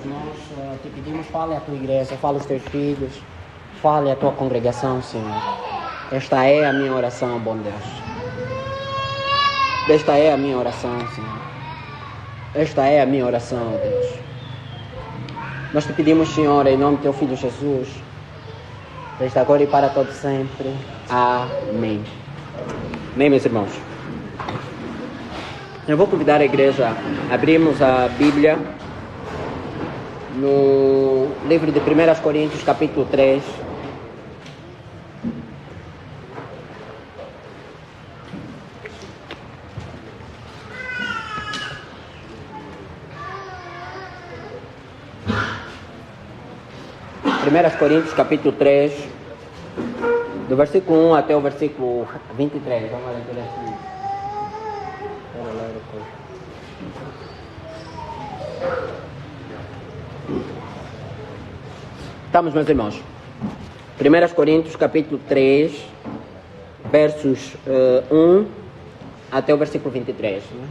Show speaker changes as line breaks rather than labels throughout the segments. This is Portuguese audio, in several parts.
Deus, nós te pedimos, fale à tua igreja, fale aos teus filhos, fale à tua congregação, Senhor. Esta é a minha oração, bom Deus. Esta é a minha oração, Senhor. Esta é a minha oração, Deus. Nós te pedimos, Senhor, em nome do teu Filho Jesus, desde agora e para todo sempre. Amém. Amém, meus irmãos. Eu vou convidar a igreja a abrirmos a Bíblia no livro de 1 Coríntios, capítulo 3. Primeiras Coríntios, capítulo 3, do versículo 1 até o versículo 23. Vamos ler assim. Estamos, meus irmãos. 1 Coríntios, capítulo 3, versos 1 até o versículo 23. Né?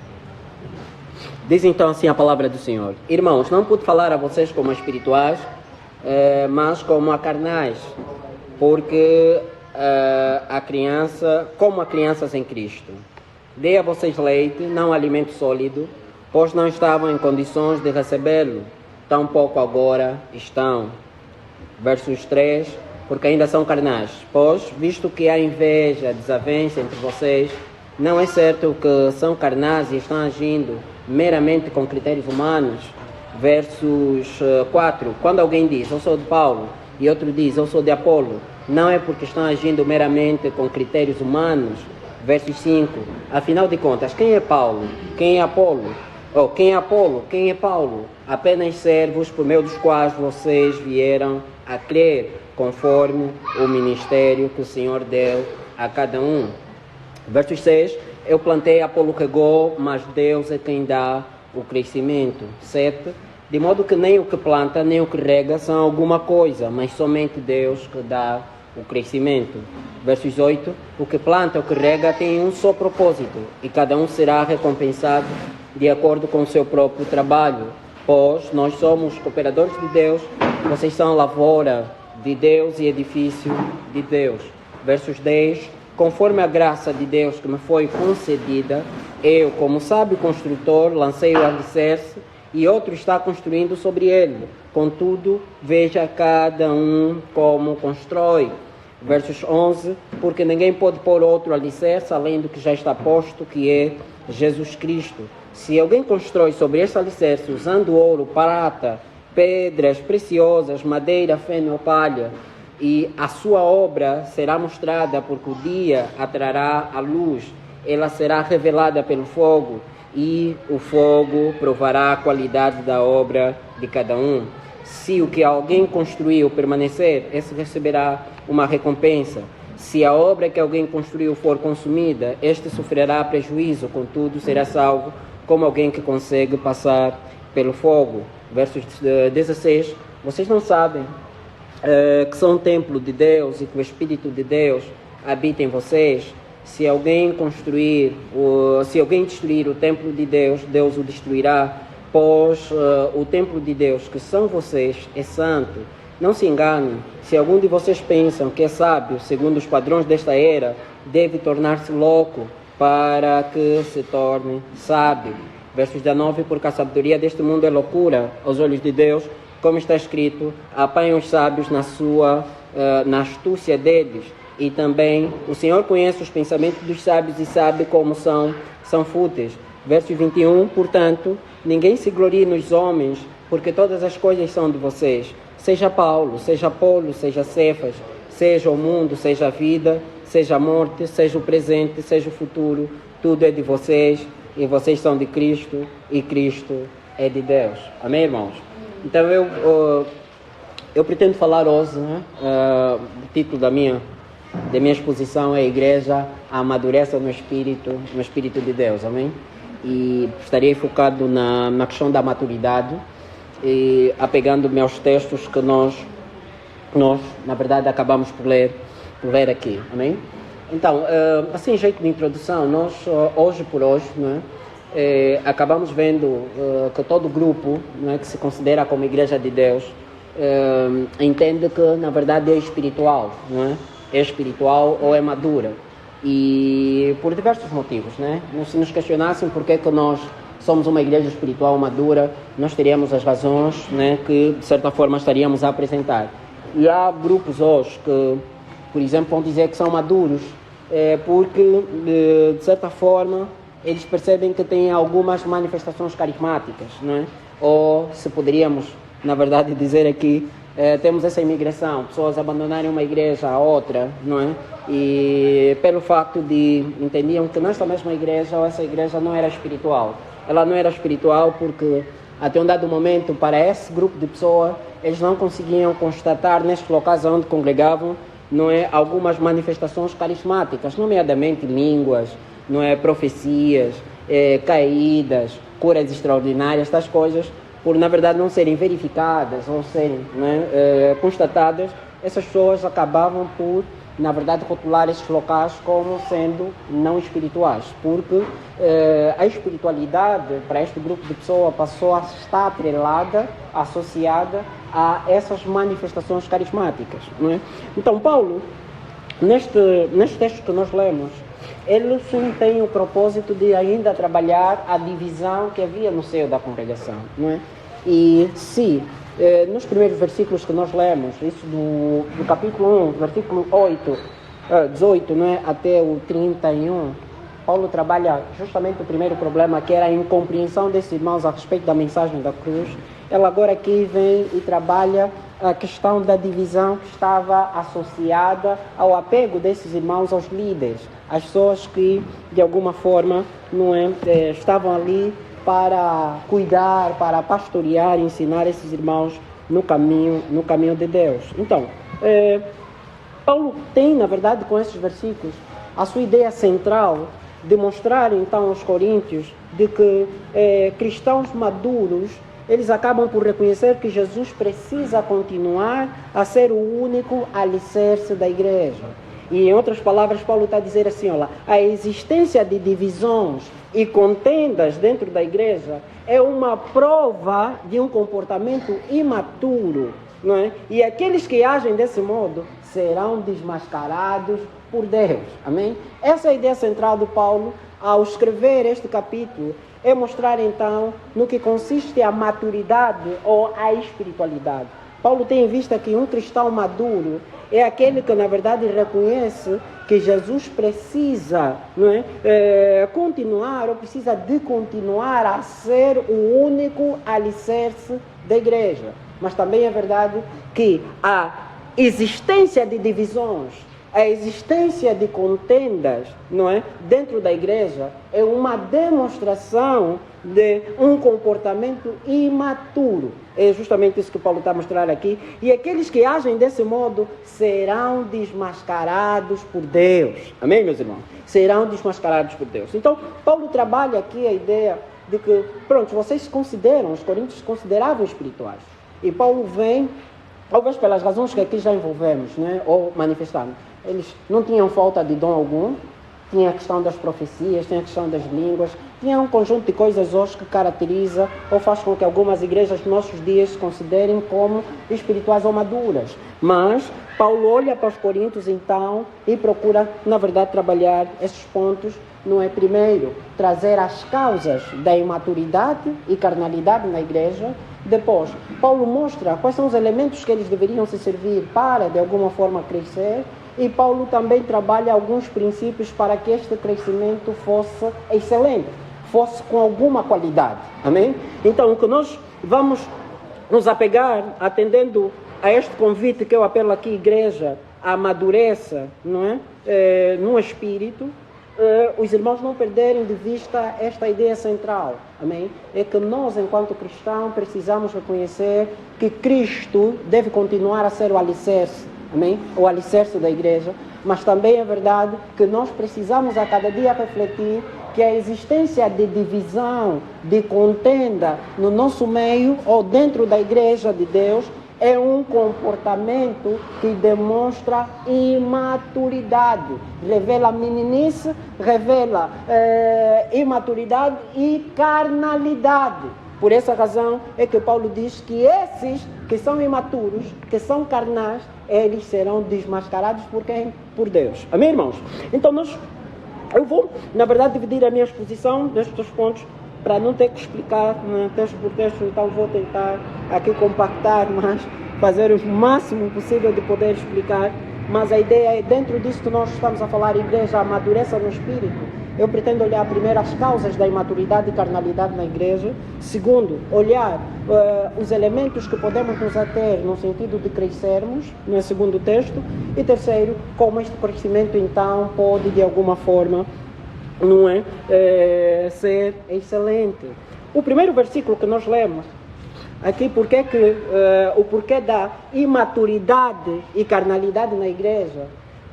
Diz então assim a palavra do Senhor: Irmãos, não pude falar a vocês como a espirituais, mas como a carnais, porque como a crianças em Cristo. Dei a vocês leite, não alimento sólido, pois não estavam em condições de recebê-lo, tampouco agora estão. Versos 3, porque ainda são carnais. Pois, visto que há inveja, desavença entre vocês, não é certo que são carnais e estão agindo meramente com critérios humanos? Versos 4, quando alguém diz, eu sou de Paulo, e outro diz, eu sou de Apolo, não é porque estão agindo meramente com critérios humanos? Versos 5, afinal de contas, quem é Paulo? Quem é Apolo? Quem é Apolo? Quem é Paulo? Apenas servos por meio dos quais vocês vieram a crer, conforme o ministério que o Senhor deu a cada um. Versos 6, eu plantei, Apolo regou, mas Deus é quem dá o crescimento. 7, de modo que nem o que planta, nem o que rega são alguma coisa, mas somente Deus que dá o crescimento. Versos 8, o que planta, o que rega tem um só propósito, e cada um será recompensado de acordo com o seu próprio trabalho. Pois nós somos cooperadores de Deus, vocês são lavoura de Deus e edifício de Deus. Versos 10, conforme a graça de Deus que me foi concedida, eu, como sábio construtor, lancei o alicerce e outro está construindo sobre ele. Contudo, veja cada um como constrói. Versos 11, porque ninguém pode pôr outro alicerce além do que já está posto, que é Jesus Cristo. Se alguém constrói sobre esse alicerce usando ouro, prata, pedras preciosas, madeira, feno ou palha, e a sua obra será mostrada, porque o dia a trará a luz, ela será revelada pelo fogo, e o fogo provará a qualidade da obra de cada um. Se o que alguém construiu permanecer, esse receberá uma recompensa. Se a obra que alguém construiu for consumida, este sofrerá prejuízo, contudo será salvo, como alguém que consegue passar pelo fogo. Versos 16, vocês não sabem que são um templo de Deus e que o Espírito de Deus habita em vocês? Se alguém destruir o templo de Deus, Deus o destruirá, pois o templo de Deus, que são vocês, é santo. Não se enganem, se algum de vocês pensam que é sábio, segundo os padrões desta era, deve tornar-se louco para que se torne sábio. Versos 19, porque a sabedoria deste mundo é loucura aos olhos de Deus, como está escrito, apanha os sábios na astúcia deles. E também o Senhor conhece os pensamentos dos sábios e sabe como são fúteis. Verso 21, portanto, ninguém se glorie nos homens, porque todas as coisas são de vocês. Seja Paulo, seja Apolo, seja Cefas, seja o mundo, seja a vida, seja a morte, seja o presente, seja o futuro, tudo é de vocês, e vocês são de Cristo, e Cristo é de Deus. Amém, irmãos? Então eu pretendo falar hoje, né? O título da minha exposição é Igreja Amadureça no Espírito de Deus, amém? E estarei focado na questão da maturidade, e apegando-me aos textos que nós, na verdade, acabamos por ler aqui, amém? Então, assim, jeito de introdução, nós, hoje por hoje, não é? acabamos vendo que todo grupo, não é, que se considera como Igreja de Deus entende que na verdade é espiritual, não é? É espiritual ou é madura. E por diversos motivos, né? Se nos questionassem por que nós somos uma igreja espiritual madura, nós teríamos as razões, né, que de certa forma estaríamos a apresentar. E há grupos hoje que, por exemplo, vão dizer que são maduros, porque de certa forma eles percebem que têm algumas manifestações carismáticas, não é? Ou se poderíamos, na verdade, dizer aqui, temos essa imigração, pessoas abandonarem uma igreja a outra, não é? E pelo fato de entendiam que nesta mesma igreja, ou essa igreja não era espiritual. Ela não era espiritual porque até um dado momento, para esse grupo de pessoas, eles não conseguiam constatar nestes locais onde congregavam, não é, algumas manifestações carismáticas, nomeadamente línguas, não é, profecias, caídas, curas extraordinárias, estas coisas, por na verdade não serem verificadas ou serem, né, constatadas, essas pessoas acabavam por, na verdade, rotular esses locais como sendo não espirituais, porque a espiritualidade para este grupo de pessoas passou a estar atrelada, associada a essas manifestações carismáticas, não é? Então Paulo, neste texto que nós lemos, ele sim tem o propósito de ainda trabalhar a divisão que havia no seio da congregação, não é? E se nos primeiros versículos que nós lemos, isso do capítulo 1, versículo 18, não é, até o 31, Paulo trabalha justamente o primeiro problema, que era a incompreensão desses irmãos a respeito da mensagem da cruz. Ela agora aqui vem e trabalha a questão da divisão que estava associada ao apego desses irmãos aos líderes, às pessoas que de alguma forma não é, estavam ali para cuidar, para pastorear, ensinar esses irmãos no caminho de Deus. Então, Paulo tem, na verdade, com esses versículos, a sua ideia central de mostrar, então, aos coríntios de que cristãos maduros, eles acabam por reconhecer que Jesus precisa continuar a ser o único alicerce da igreja. E, em outras palavras, Paulo está a dizer assim, olha, a existência de divisões e contendas dentro da igreja é uma prova de um comportamento imaturo, não é? E aqueles que agem desse modo serão desmascarados por Deus. Amém? Essa é a ideia central de Paulo ao escrever este capítulo, é mostrar então no que consiste a maturidade ou a espiritualidade. Paulo tem em vista que um cristão maduro é aquele que, na verdade, reconhece que Jesus precisa, não é, continuar, ou precisa de continuar a ser o único alicerce da igreja. Mas também é verdade que a existência de divisões, a existência de contendas, não é, dentro da igreja é uma demonstração de um comportamento imaturo. É justamente isso que Paulo está a mostrar aqui. E aqueles que agem desse modo serão desmascarados por Deus. Amém, meus irmãos? Serão desmascarados por Deus. Então, Paulo trabalha aqui a ideia de que, pronto, vocês se consideram, os coríntios se consideravam espirituais. E Paulo vem, talvez pelas razões que aqui já envolvemos, né, ou manifestamos. Eles não tinham falta de dom algum, tinha a questão das profecias, tinha a questão das línguas, tinha um conjunto de coisas hoje que caracteriza ou faz com que algumas igrejas dos nossos dias se considerem como espirituais ou maduras. Mas Paulo olha para os coríntios então e procura, na verdade, trabalhar esses pontos. Não é primeiro trazer as causas da imaturidade e carnalidade na igreja. Depois, Paulo mostra quais são os elementos que eles deveriam se servir para, de alguma forma, crescer. E Paulo também trabalha alguns princípios para que este crescimento fosse excelente, fosse com alguma qualidade. Amém? Então, o que nós vamos nos apegar, atendendo a este convite que eu apelo aqui, igreja, amadureça, não é? No espírito, os irmãos não perderem de vista esta ideia central. Amém? É que nós, enquanto cristãos, precisamos reconhecer que Cristo deve continuar a ser o alicerce. Amém? O alicerce da igreja, mas também é verdade que nós precisamos a cada dia refletir que a existência de divisão, de contenda no nosso meio ou dentro da igreja de Deus é um comportamento que demonstra imaturidade. Revela meninice, revela imaturidade e carnalidade. Por essa razão é que Paulo diz que esses que são imaturos, que são carnais, eles serão desmascarados por quem? Por Deus. Amém, irmãos? Então eu vou, na verdade, dividir a minha exposição destes pontos para não ter que explicar texto por texto. Então vou tentar aqui compactar, mas fazer o máximo possível de poder explicar. Mas a ideia é, dentro disso que nós estamos a falar, igreja, amadureça no espírito. Eu pretendo olhar primeiro as causas da imaturidade e carnalidade na igreja. Segundo, olhar os elementos que podemos nos ater no sentido de crescermos, no segundo texto. E terceiro, como este crescimento então pode de alguma forma ser excelente. O primeiro versículo que nós lemos aqui, o porquê da imaturidade e carnalidade na igreja.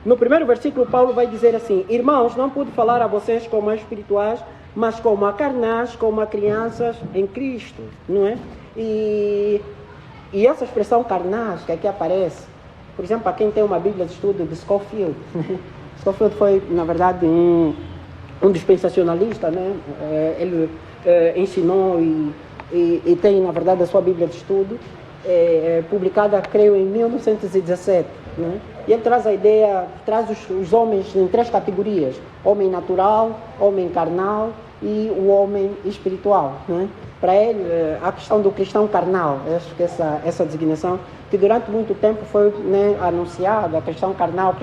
No primeiro versículo, Paulo vai dizer assim: irmãos, não pude falar a vocês como a espirituais, mas como a carnais, como a crianças em Cristo, não é? E essa expressão carnais que aqui aparece, por exemplo, para quem tem uma Bíblia de estudo de Scofield, Scofield foi, na verdade, um dispensacionalista, né? Ele ensinou e tem, na verdade, a sua Bíblia de estudo, publicada, creio, em 1917, né? E ele traz a ideia, traz os homens em 3 categorias: homem natural, homem carnal e o homem espiritual, né? Para ele, a questão do cristão carnal, acho que essa designação, que durante muito tempo foi, né, anunciada, a questão carnal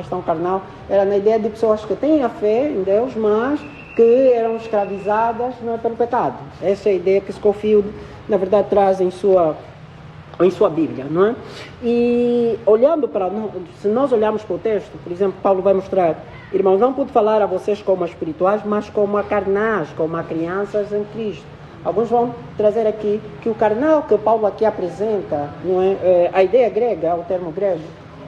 era na ideia de pessoas que têm a fé em Deus, mas que eram escravizadas, não é, pelo pecado. Essa é a ideia que Scofield, na verdade, traz em sua Bíblia, não é? E se nós olharmos para o texto, por exemplo, Paulo vai mostrar: irmãos, não pude falar a vocês como a espirituais, mas como a carnais, como a crianças em Cristo. Alguns vão trazer aqui que o carnal que Paulo aqui apresenta, não é? A ideia grega, o termo grego,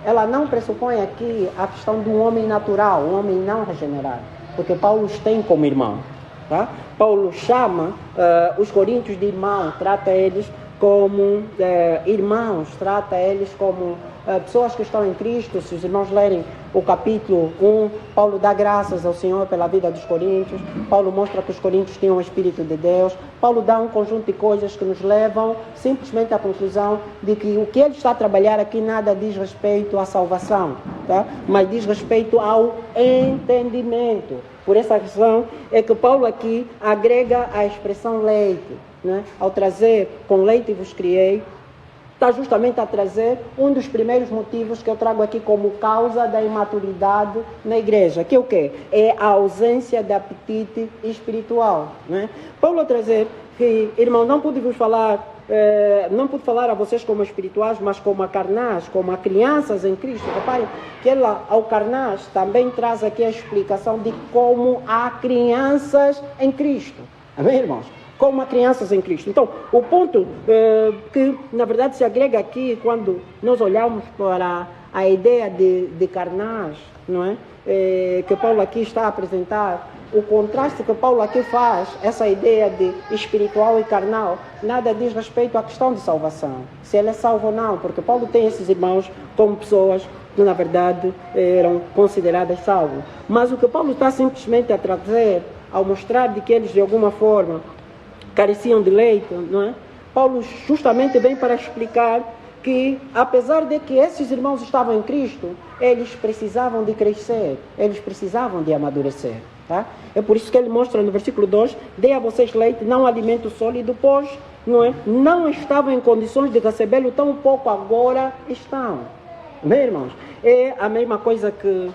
ela não pressupõe aqui a questão de um homem natural, um homem não regenerado, porque Paulo os tem como irmão, tá? Paulo chama os coríntios de irmão, trata eles como irmãos, trata eles como pessoas que estão em Cristo. Se os irmãos lerem o capítulo 1, Paulo dá graças ao Senhor pela vida dos coríntios. Paulo mostra que os coríntios tinham o Espírito de Deus. Paulo dá um conjunto de coisas que nos levam simplesmente à conclusão de que o que ele está a trabalhar aqui nada diz respeito à salvação, tá? Mas diz respeito ao entendimento. Por essa razão é que Paulo aqui agrega a expressão leite, né? Ao trazer com leite vos criei, está justamente a trazer um dos primeiros motivos que eu trago aqui como causa da imaturidade na igreja, que é o quê? É a ausência de apetite espiritual, né? Paulo a trazer que, irmão, não pude falar a vocês como espirituais, mas como a carnais, como a crianças em Cristo. Reparem que ela, ao carnais, também traz aqui a explicação de como há crianças em Cristo. Amém, irmãos? Como há crianças em Cristo. Então, o ponto que, na verdade, se agrega aqui, quando nós olhamos para a ideia de carnais, não é? Que Paulo aqui está a apresentar, o contraste que Paulo aqui faz, essa ideia de espiritual e carnal, nada diz respeito à questão de salvação, se ele é salvo ou não, porque Paulo tem esses irmãos como pessoas que, na verdade, eram consideradas salvos. Mas o que Paulo está simplesmente a trazer, ao mostrar de que eles, de alguma forma, careciam de leite, não é? Paulo justamente vem para explicar que, apesar de que esses irmãos estavam em Cristo, eles precisavam de crescer, eles precisavam de amadurecer, tá? É por isso que ele mostra no versículo 2, dei a vocês leite, não alimento sólido, pois não estavam em condições de recebê-lo, tão pouco agora estão. Amém, irmãos? É a mesma coisa que,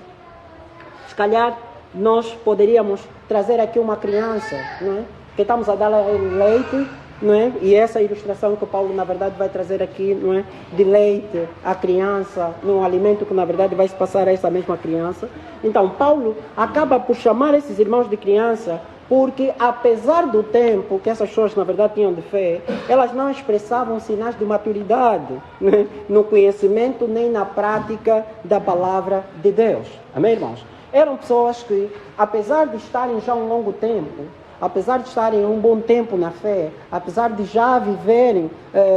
se calhar, nós poderíamos trazer aqui uma criança, não é? Que estamos a dar leite, não é? E essa ilustração que Paulo, na verdade, vai trazer aqui, não é? De leite à criança, um alimento que, na verdade, vai se passar a essa mesma criança. Então, Paulo acaba por chamar esses irmãos de criança, porque, apesar do tempo que essas pessoas, na verdade, tinham de fé, elas não expressavam sinais de maturidade, né? No conhecimento nem na prática da palavra de Deus. Amém, irmãos? Eram pessoas que, apesar de estarem já um longo tempo,
apesar de estarem um bom tempo na fé, apesar de já viverem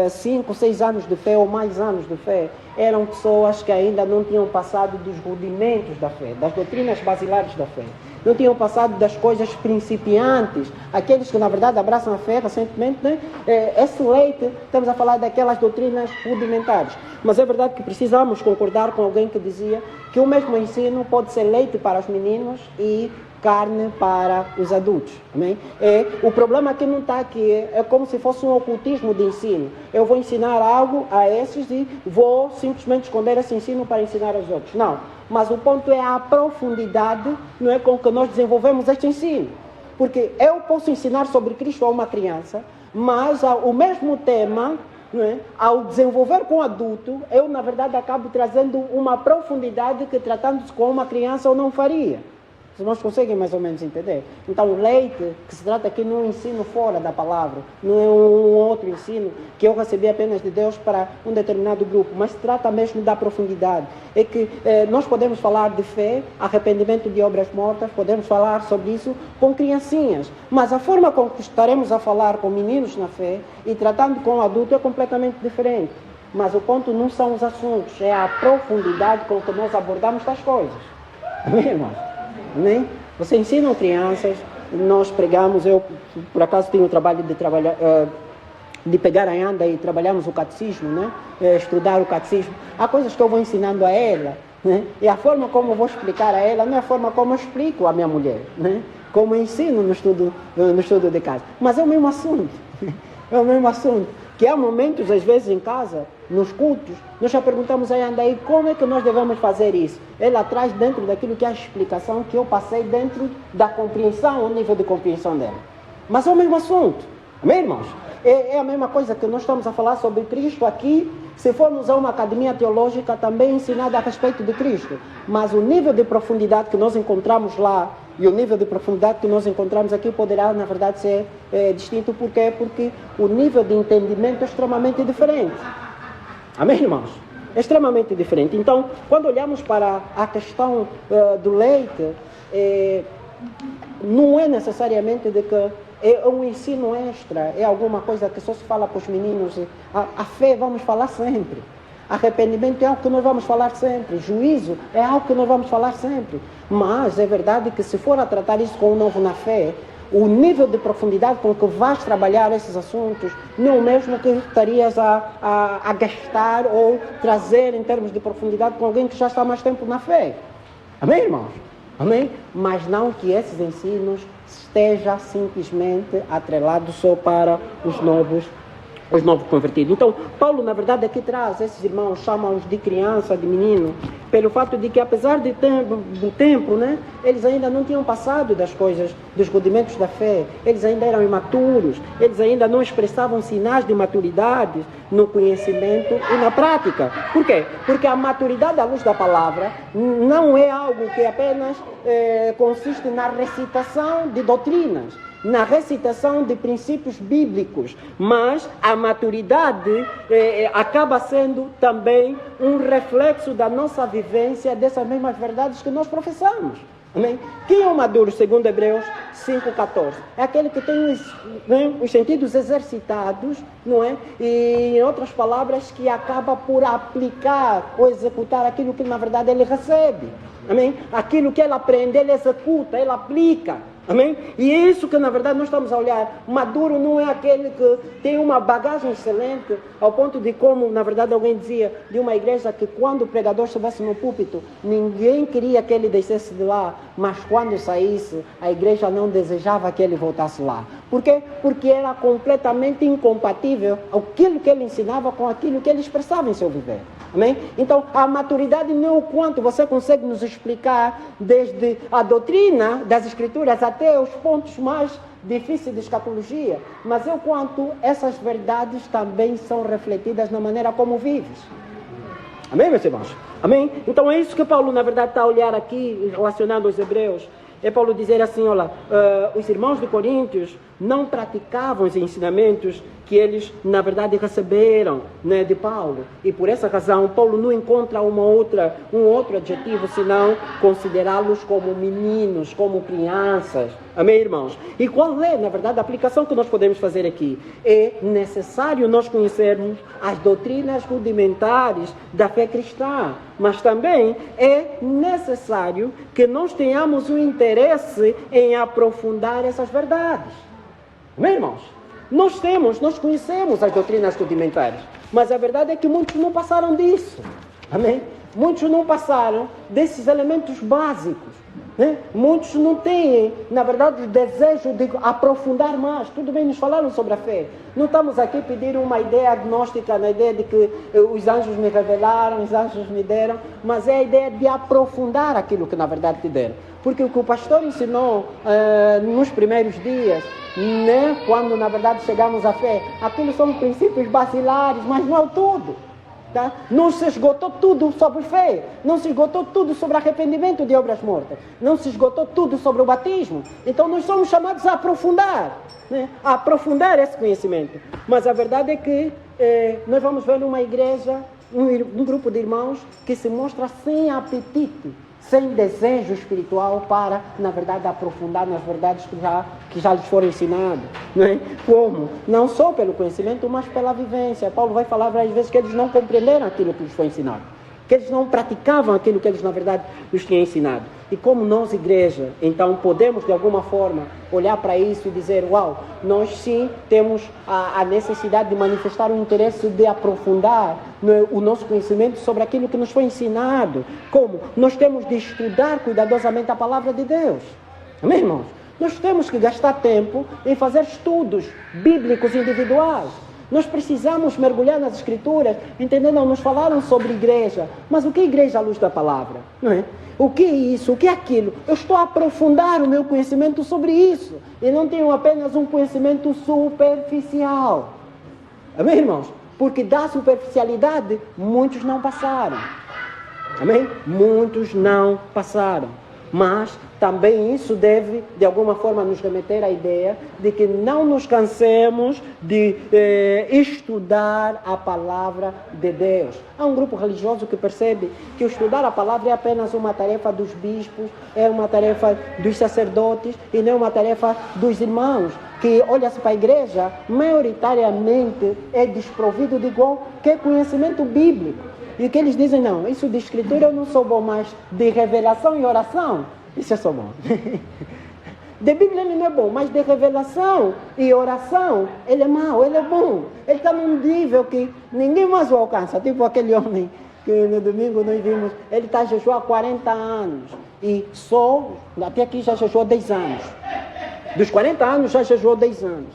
5, 6 anos de fé ou mais anos de fé, eram pessoas que ainda não tinham passado dos rudimentos da fé, das doutrinas basilares da fé. Não tinham passado das coisas principiantes, aqueles que na verdade abraçam a fé recentemente, né? Esse leite, estamos a falar daquelas doutrinas rudimentares. Mas é verdade que precisamos concordar com alguém que dizia que o mesmo ensino pode ser leite para os meninos e carne para os adultos. Amém? O problema aqui não está aqui, é como se fosse um ocultismo de ensino. Eu vou ensinar algo a esses e vou simplesmente esconder esse ensino para ensinar aos outros. Não, mas o ponto é a profundidade, não é, com que nós desenvolvemos este ensino. Porque eu posso ensinar sobre Cristo a uma criança, mas o mesmo tema, não é, ao desenvolver com o adulto, eu na verdade acabo trazendo uma profundidade que tratando-se com uma criança eu não faria. Os irmãos conseguem mais ou menos entender? Então, o leite, que se trata aqui não é um ensino fora da palavra, não é um outro ensino que eu recebi apenas de Deus para um determinado grupo, mas se trata mesmo da profundidade. É que nós podemos falar de fé, arrependimento de obras mortas, podemos falar sobre isso com criancinhas, mas a forma com que estaremos a falar com meninos na fé e tratando com o adulto é completamente diferente. Mas o ponto não são os assuntos, é a profundidade com que nós abordamos as coisas. Amém, irmãos? Amém? Vocês ensinam crianças, nós pregamos, eu por acaso tenho o trabalho de trabalhar, de pegar a anda e trabalhamos o catecismo, né? Estudar o catecismo. Há coisas que eu vou ensinando a ela, né? E a forma como eu vou explicar a ela não é a forma como eu explico a minha mulher, né? Como eu ensino no estudo de casa. Mas é o mesmo assunto, é o mesmo assunto. Que há momentos, às vezes, em casa, nos cultos, nós já perguntamos a ela aí como é que nós devemos fazer isso. Ela traz dentro daquilo que é a explicação que eu passei dentro da compreensão, o nível de compreensão dela. Mas é o mesmo assunto. Amém, irmãos? É a mesma coisa que nós estamos a falar sobre Cristo aqui. Se formos a uma academia teológica, também ensinada a respeito de Cristo. Mas o nível de profundidade que nós encontramos lá e o nível de profundidade que nós encontramos aqui poderá, na verdade, ser distinto. Por quê? Porque o nível de entendimento é extremamente diferente. Amém, irmãos? É extremamente diferente. Então, quando olhamos para a questão do leite, não é necessariamente de que é um ensino extra, é alguma coisa que só se fala para os meninos. A fé vamos falar sempre. Arrependimento é algo que nós vamos falar sempre. Juízo é algo que nós vamos falar sempre. Mas é verdade que se for a tratar isso com o novo na fé, o nível de profundidade com que vais trabalhar esses assuntos não é o mesmo que estarias a gastar ou trazer em termos de profundidade com alguém que já está há mais tempo na fé. Amém, irmãos? Amém? Mas não que esses ensinos esteja simplesmente atrelado só para os novos convertidos. Então, Paulo, na verdade, aqui traz esses irmãos, chama-os de criança, de menino, pelo fato de que, apesar do tempo, né, eles ainda não tinham passado das coisas, dos rudimentos da fé, eles ainda eram imaturos, eles ainda não expressavam sinais de maturidade no conhecimento e na prática. Por quê? Porque a maturidade à luz da palavra não é algo que apenas consiste na recitação de doutrinas, na recitação de princípios bíblicos, mas a maturidade acaba sendo também um reflexo da nossa vivência dessas mesmas verdades que nós professamos. Amém? Quem é o maduro, segundo Hebreus 5,14? É aquele que tem os sentidos exercitados, não é? E, em outras palavras, que acaba por aplicar ou executar aquilo que, na verdade, ele recebe. Amém? Aquilo que ele aprende, ele executa, ele aplica. Amém? E é isso que, na verdade, nós estamos a olhar. Maduro não é aquele que tem uma bagagem excelente, ao ponto de, como, na verdade, alguém dizia, de uma igreja que quando o pregador estivesse no púlpito, ninguém queria que ele descesse de lá, mas quando saísse, a igreja não desejava que ele voltasse lá. Por quê? Porque era completamente incompatível aquilo que ele ensinava com aquilo que ele expressava em seu viver. Amém? Então, a maturidade não é o quanto você consegue nos explicar desde a doutrina das Escrituras até os pontos mais difíceis de escatologia, mas é o quanto essas verdades também são refletidas na maneira como vives. Amém, meus irmãos? Amém? Então é isso que Paulo, na verdade, está a olhar aqui, relacionando aos Hebreus. É Paulo dizer assim, olha, os irmãos de Coríntios não praticavam os ensinamentos que eles, na verdade, receberam, né, de Paulo. E por essa razão, Paulo não encontra um outro adjetivo, senão considerá-los como meninos, como crianças. Amém, irmãos? E qual é, na verdade, a aplicação que nós podemos fazer aqui? É necessário nós conhecermos as doutrinas rudimentares da fé cristã, mas também é necessário que nós tenhamos o interesse em aprofundar essas verdades. Amém, irmãos? Nós conhecemos as doutrinas rudimentares, mas a verdade é que muitos não passaram disso. Amém? Muitos não passaram desses elementos básicos. Né? Muitos não têm, na verdade, o desejo de aprofundar mais. Tudo bem, nos falaram sobre a fé. Não estamos aqui a pedir uma ideia agnóstica, na ideia de que os anjos me revelaram, os anjos me deram, mas é a ideia de aprofundar aquilo que, na verdade, te deram. Porque o que o pastor ensinou nos primeiros dias, né, quando, na verdade, chegamos à fé, aqueles são princípios basilares, mas não é tudo. Tá? Não se esgotou tudo sobre fé, não se esgotou tudo sobre arrependimento de obras mortas, não se esgotou tudo sobre o batismo. Então nós somos chamados a aprofundar, né? A aprofundar esse conhecimento. Mas a verdade é que nós vamos ver uma igreja, um grupo de irmãos que se mostra sem apetite, sem desejo espiritual para, na verdade, aprofundar nas verdades que já lhes foram ensinadas. Não é? Como? Não só pelo conhecimento, mas pela vivência. Paulo vai falar várias vezes que eles não compreenderam aquilo que lhes foi ensinado, que eles não praticavam aquilo que eles, na verdade, lhes tinham ensinado. E como nós, igreja, então podemos, de alguma forma, olhar para isso e dizer, uau, nós sim temos a necessidade de manifestar o interesse de aprofundar o nosso conhecimento sobre aquilo que nos foi ensinado. Como? Nós temos de estudar cuidadosamente a palavra de Deus. Amém, irmãos? Nós temos que gastar tempo em fazer estudos bíblicos individuais. Nós precisamos mergulhar nas Escrituras, entendendo? Nos falaram sobre igreja, mas o que é igreja à luz da palavra? Não é? O que é isso? O que é aquilo? Eu estou a aprofundar o meu conhecimento sobre isso, e não tenho apenas um conhecimento superficial. Amém, irmãos? Porque da superficialidade, muitos não passaram. Amém? Muitos não passaram. Mas também isso deve, de alguma forma, nos remeter à ideia de que não nos cansemos de estudar a palavra de Deus. Há um grupo religioso que percebe que estudar a palavra é apenas uma tarefa dos bispos, é uma tarefa dos sacerdotes e não é uma tarefa dos irmãos, que olha-se para a igreja, maioritariamente é desprovido de qualquer conhecimento bíblico. E o que eles dizem, não, isso de escritura eu não sou bom, mas de revelação e oração, isso eu sou bom. De Bíblia ele não é bom, mas de revelação e oração, ele é mau, ele é bom. Ele está num nível que ninguém mais o alcança, tipo aquele homem que no domingo nós vimos, ele está a jejuar há 40 anos, e só, até aqui já jejuou 10 anos. Dos 40 anos já jejuou 10 anos.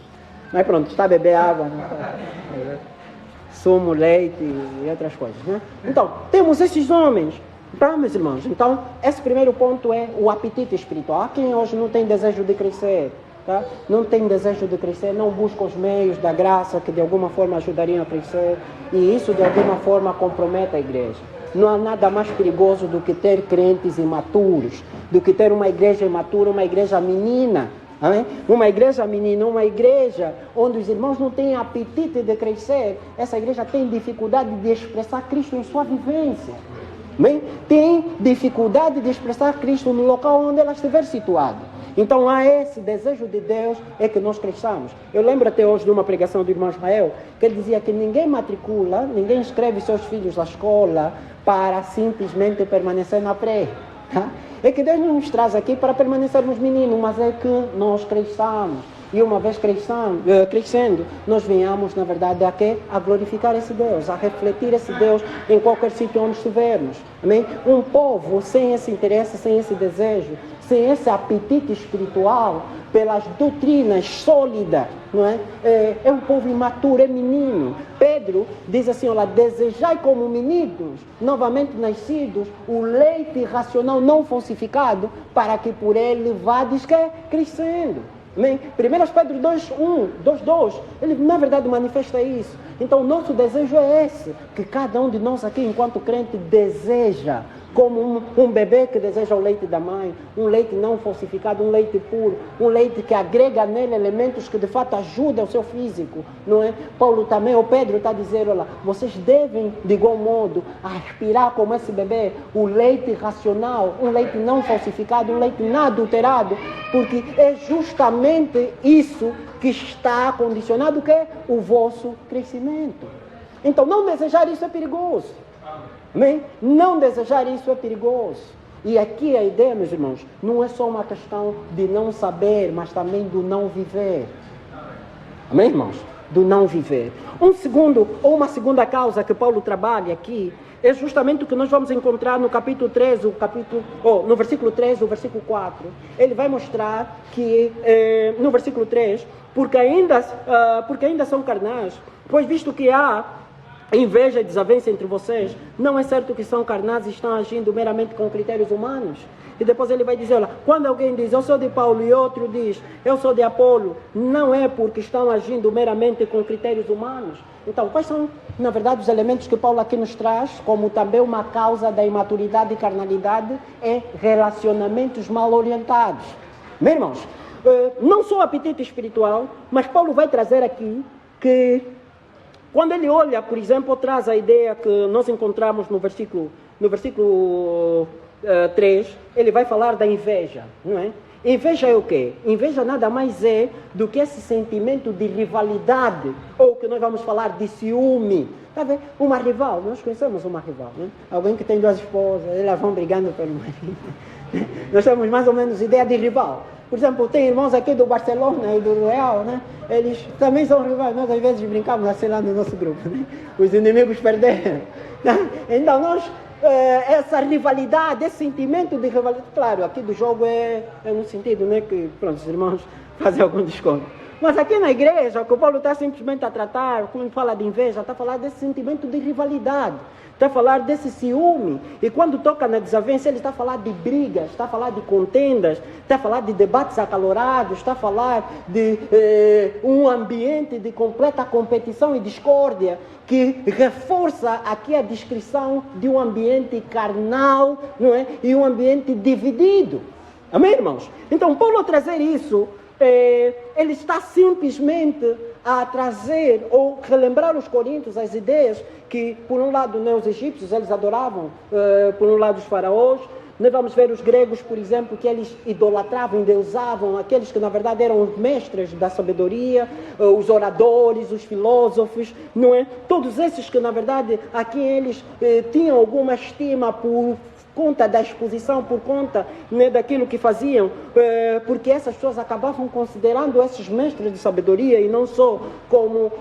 Mas pronto, está a beber água, não está? Sumo, leite e outras coisas, né? Então, temos esses homens, tá, meus irmãos? Então, esse primeiro ponto é o apetite espiritual. Há quem hoje não tem desejo de crescer, tá? Não tem desejo de crescer, não busca os meios da graça que de alguma forma ajudariam a crescer, e isso de alguma forma compromete a igreja. Não há nada mais perigoso do que ter crentes imaturos, do que ter uma igreja imatura, uma igreja menina. Amém? Uma igreja menina, uma igreja onde os irmãos não têm apetite de crescer, essa igreja tem dificuldade de expressar Cristo em sua vivência. Amém? Tem dificuldade de expressar Cristo no local onde ela estiver situada. Então há esse desejo de Deus é que nós cresçamos. Eu lembro até hoje de uma pregação do irmão Israel, que ele dizia que ninguém matricula, ninguém inscreve seus filhos na escola para simplesmente permanecer na pré. Tá? É que Deus não nos traz aqui para permanecermos meninos, mas é que nós cresçamos. E uma vez crescendo, nós venhamos, na verdade, a glorificar esse Deus, a refletir esse Deus em qualquer sítio onde estivermos. Amém? Um povo sem esse interesse, sem esse desejo, sem esse apetite espiritual pelas doutrinas sólidas, não é? É um povo imaturo, é menino. Pedro diz assim, olha, desejai como meninos, novamente nascidos, o leite racional não falsificado, para que por ele vades crescendo. Amém? 1 Pedro 2:2, ele na verdade manifesta isso. Então o nosso desejo é esse, que cada um de nós aqui, enquanto crente, deseja como um bebê que deseja o leite da mãe, um leite não falsificado, um leite puro, um leite que agrega nele elementos que de fato ajudam o seu físico, não é? Paulo também, ou Pedro está dizendo, olha, vocês devem de igual modo aspirar como esse bebê, o leite racional, um leite não falsificado, um leite não adulterado, porque é justamente isso que está condicionado, que é o vosso crescimento. Então, não desejar isso é perigoso. Amém? Não desejar isso é perigoso. E aqui a ideia, meus irmãos, não é só uma questão de não saber, mas também do não viver. Amém, irmãos? Do não viver. Uma segunda causa que Paulo trabalha aqui é justamente o que nós vamos encontrar no capítulo 3, no versículo 3, o versículo 4. Ele vai mostrar que, no versículo 3, porque ainda são carnais, pois visto que há inveja e desavença entre vocês, não é certo que são carnais e estão agindo meramente com critérios humanos? E depois ele vai dizer, olha, quando alguém diz, eu sou de Paulo, e outro diz, eu sou de Apolo, não é porque estão agindo meramente com critérios humanos. Então, quais são, na verdade, os elementos que Paulo aqui nos traz, como também uma causa da imaturidade e carnalidade, é relacionamentos mal orientados. Meus irmãos, não só apetite espiritual, mas Paulo vai trazer aqui que quando ele olha, por exemplo, traz a ideia que nós encontramos no versículo 3, ele vai falar da inveja, não é? Inveja é o quê? Inveja nada mais é do que esse sentimento de rivalidade, ou que nós vamos falar de ciúme. Está vendo? Uma rival, nós conhecemos uma rival, né? Alguém que tem duas esposas, elas vão brigando pelo marido. Nós temos mais ou menos ideia de rival. Por exemplo, tem irmãos aqui do Barcelona e do Real, né? Eles também são rivais. Nós às vezes brincamos assim lá no nosso grupo, né? Os inimigos perderam. Então nós, essa rivalidade, esse sentimento de rivalidade, claro, aqui do jogo é no sentido, né? Que, pronto, os irmãos fazem algum desconto. Mas aqui na igreja, o que o Paulo está simplesmente a tratar, quando fala de inveja, está a falar desse sentimento de rivalidade. Está a falar desse ciúme. E quando toca na desavença, ele está a falar de brigas, está a falar de contendas, está a falar de debates acalorados, está a falar de um ambiente de completa competição e discórdia, que reforça aqui a descrição de um ambiente carnal, não é? E um ambiente dividido. Amém, irmãos? Então, Paulo, ao trazer isso, ele está simplesmente a trazer ou relembrar os coríntios as ideias que, por um lado, né, os egípcios, eles adoravam, por um lado, os faraós. Nós vamos ver os gregos, por exemplo, que eles idolatravam, endeusavam aqueles que, na verdade, eram os mestres da sabedoria, os oradores, os filósofos, não é? Todos esses que, na verdade, a quem eles tinham alguma estima por conta da exposição, por conta, né, daquilo que faziam, porque essas pessoas acabavam considerando esses mestres de sabedoria e não só como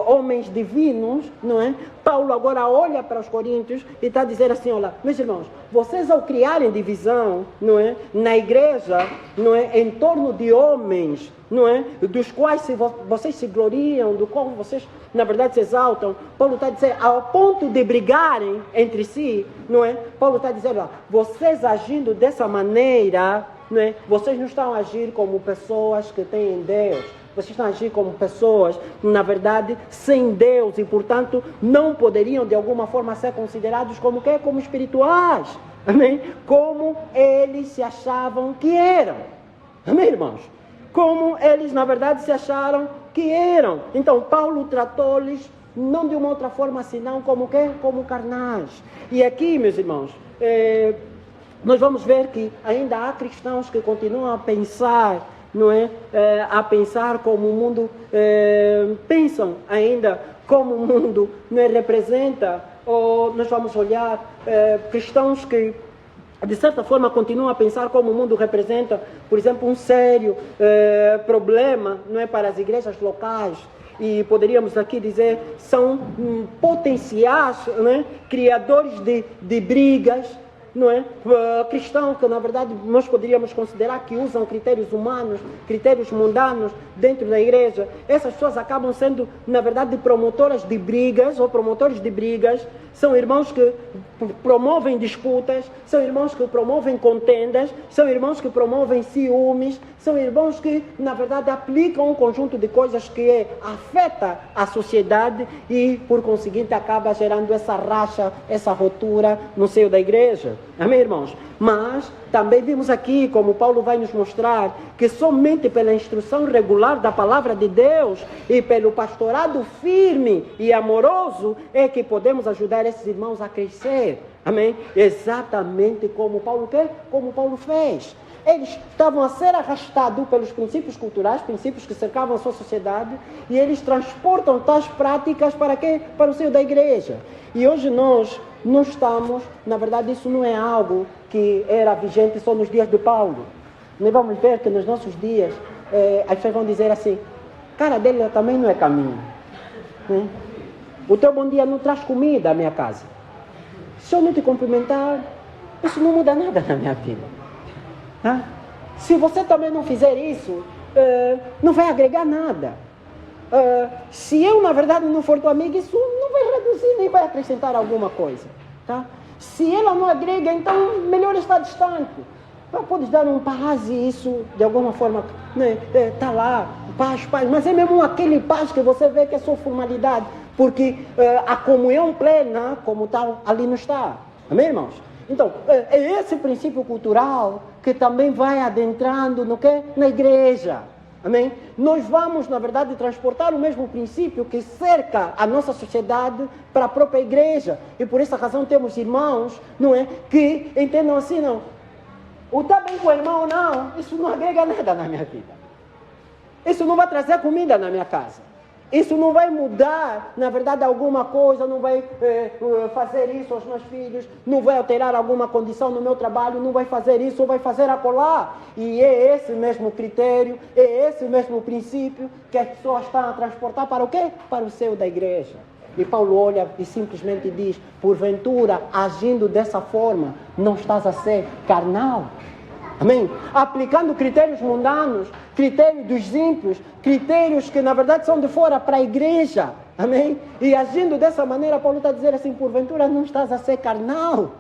homens divinos, não é? Paulo agora olha para os coríntios e está a dizer assim, olha, meus irmãos, vocês ao criarem divisão, não é, na igreja, não é, em torno de homens, não é, dos quais vocês se gloriam, do qual vocês, na verdade, se exaltam, Paulo está a dizer, ao ponto de brigarem entre si, não é, Paulo está a dizer, olha, vocês agindo dessa maneira, não é, vocês não estão a agir como pessoas que têm Deus. Vocês estão a agir como pessoas, na verdade, sem Deus e, portanto, não poderiam, de alguma forma, ser considerados como quê? Como espirituais. Amém? Como eles se achavam que eram. Amém, irmãos? Como eles, na verdade, se acharam que eram. Então, Paulo tratou-lhes não de uma outra forma, senão como quê? Como carnais. E aqui, meus irmãos, nós vamos ver que ainda há cristãos que continuam a pensar, não é? A pensar como o mundo, pensam ainda como o mundo, não é? Representa, ou nós vamos olhar cristãos que, de certa forma, continuam a pensar como o mundo representa, por exemplo, um sério problema, não é, para as igrejas locais. E poderíamos aqui dizer, são potenciais, né, criadores de brigas, não é? Cristãos que, na verdade, nós poderíamos considerar que usam critérios humanos, critérios mundanos dentro da igreja. Essas pessoas acabam sendo, na verdade, promotoras de brigas ou promotores de brigas. São irmãos que promovem disputas, são irmãos que promovem contendas, são irmãos que promovem ciúmes, são irmãos que, na verdade, aplicam um conjunto de coisas que afeta a sociedade e, por conseguinte, acaba gerando essa racha, essa ruptura no seio da igreja. Amém, irmãos? Mas também vimos aqui, como Paulo vai nos mostrar, que somente pela instrução regular da palavra de Deus e pelo pastorado firme e amoroso é que podemos ajudar esses irmãos a crescer. Amém? Exatamente como Paulo quer, como Paulo fez. Eles estavam a ser arrastados pelos princípios culturais, princípios que cercavam a sua sociedade, e eles transportam tais práticas para quê? Para o seio da igreja. E hoje nós não estamos, na verdade isso não é algo que era vigente só nos dias de Paulo. Nós vamos ver que nos nossos dias, as pessoas vão dizer assim, cara dele também não é caminho. Né? O teu bom dia não traz comida à minha casa. Se eu não te cumprimentar, isso não muda nada na minha vida. Se você também não fizer isso, não vai agregar nada. Se eu, na verdade, não for tua amiga, isso não vai reduzir, nem vai acrescentar alguma coisa. Tá? Se ela não agrega, então melhor estar distante. Podes dar um paz e isso, de alguma forma, né, tá lá, paz, mas é mesmo aquele paz que você vê que é só formalidade, porque a comunhão plena, como tal, ali não está. Amém, irmãos? Então, é esse princípio cultural que também vai adentrando no quê? Na igreja. Amém? Nós vamos, na verdade, transportar o mesmo princípio que cerca a nossa sociedade para a própria igreja. E por essa razão temos irmãos, não é? Que entendam assim, não. O tá bem com o irmão ou não, isso não agrega nada na minha vida. Isso não vai trazer comida na minha casa. Isso não vai mudar, na verdade, alguma coisa, não vai fazer isso aos meus filhos, não vai alterar alguma condição no meu trabalho, não vai fazer isso, ou vai fazer acolá. E é esse mesmo critério, é esse mesmo princípio que as pessoas estão a transportar para o quê? Para o seio da igreja. E Paulo olha e simplesmente diz, porventura, agindo dessa forma, não estás a ser carnal. Amém? Aplicando critérios mundanos, critérios dos ímpios, critérios que na verdade são de fora para a igreja. Amém? E agindo dessa maneira, Paulo está a dizer assim, porventura não estás a ser carnal.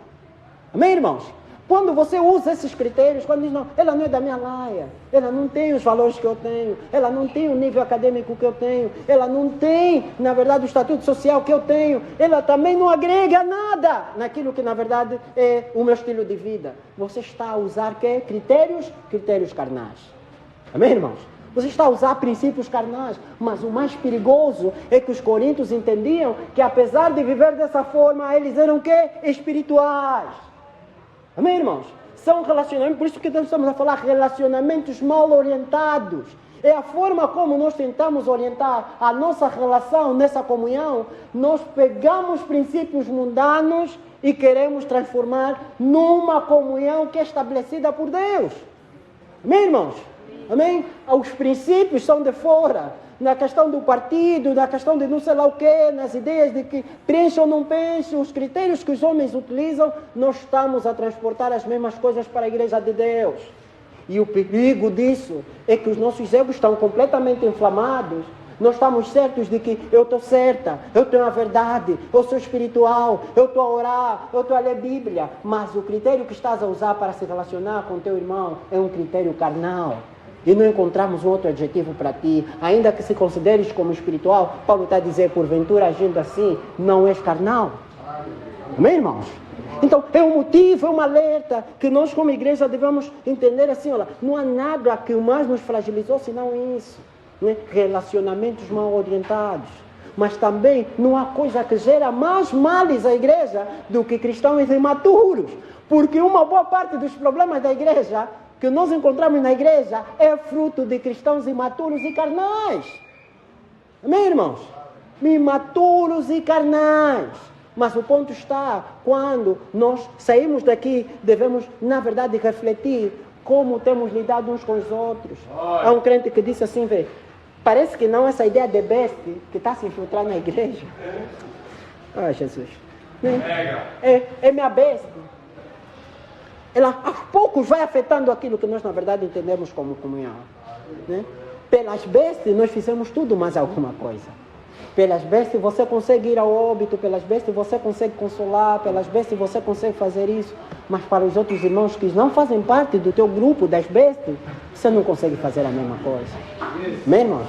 Amém, irmãos? Quando você usa esses critérios, quando diz, não, ela não é da minha laia, ela não tem os valores que eu tenho, ela não tem o nível acadêmico que eu tenho, ela não tem, na verdade, o estatuto social que eu tenho, ela também não agrega nada naquilo que, na verdade, é o meu estilo de vida. Você está a usar quê? Critérios carnais. Amém, irmãos? Você está a usar princípios carnais, mas o mais perigoso é que os coríntios entendiam que, apesar de viver dessa forma, eles eram quê? Espirituais. Amém, irmãos? São relacionamentos, por isso que estamos a falar relacionamentos mal orientados. É a forma como nós tentamos orientar a nossa relação nessa comunhão. Nós pegamos princípios mundanos e queremos transformar numa comunhão que é estabelecida por Deus. Amém, irmãos? Amém? Os princípios são de fora. Na questão do partido, na questão de não sei lá o quê, nas ideias de que preenche ou não preenche, os critérios que os homens utilizam, nós estamos a transportar as mesmas coisas para a igreja de Deus. E o perigo disso é que os nossos egos estão completamente inflamados. Nós estamos certos de que eu estou certa, eu tenho a verdade, eu sou espiritual, eu estou a orar, eu estou a ler Bíblia. Mas o critério que estás a usar para se relacionar com teu irmão é um critério carnal. E não encontramos um outro adjetivo para ti, ainda que se consideres como espiritual, Paulo está a dizer, porventura agindo assim, não és carnal. Amém, irmãos? Então, é um motivo, é um alerta que nós como igreja devemos entender assim, olha, não há nada que mais nos fragilizou senão isso, né? Relacionamentos mal orientados. Mas também não há coisa que gera mais males à igreja do que cristãos imaturos, porque uma boa parte dos problemas da igreja que nós encontramos na igreja é fruto de cristãos imaturos e carnais. Amém, irmãos? Imaturos e carnais. Mas o ponto está, quando nós saímos daqui, devemos, na verdade, refletir como temos lidado uns com os outros. Há um crente que disse assim, vê, parece que não essa ideia de beste que está se infiltrar na igreja. Ai, Jesus. É minha beste. Ela aos poucos vai afetando aquilo que nós na verdade entendemos como comunhão. Né? Pelas bestes nós fizemos tudo mais alguma coisa. Pelas bestas você consegue ir ao óbito, pelas bestas você consegue consolar, pelas bestas você consegue fazer isso, mas para os outros irmãos que não fazem parte do teu grupo das bestas, você não consegue fazer a mesma coisa. Amém, irmãos?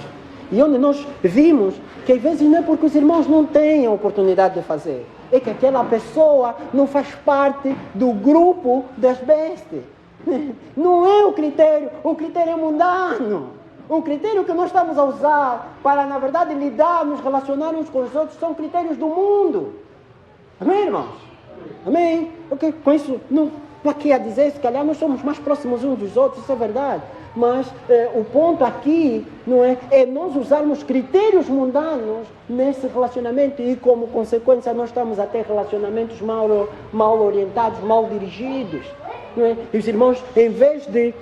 E onde nós vimos que às vezes não é porque os irmãos não têm a oportunidade de fazer, é que aquela pessoa não faz parte do grupo das bestas. Não é o critério é mundano. Um critério que nós estamos a usar para, na verdade, lidar, nos relacionar uns com os outros, são critérios do mundo. Amém, irmãos? Amém? Okay? Com isso, não estou aqui a dizer, se calhar nós somos mais próximos uns dos outros, isso é verdade. Mas o ponto aqui não é nós usarmos critérios mundanos nesse relacionamento e, como consequência, nós estamos a ter relacionamentos mal orientados, mal dirigidos. Não é? E os irmãos, em vez de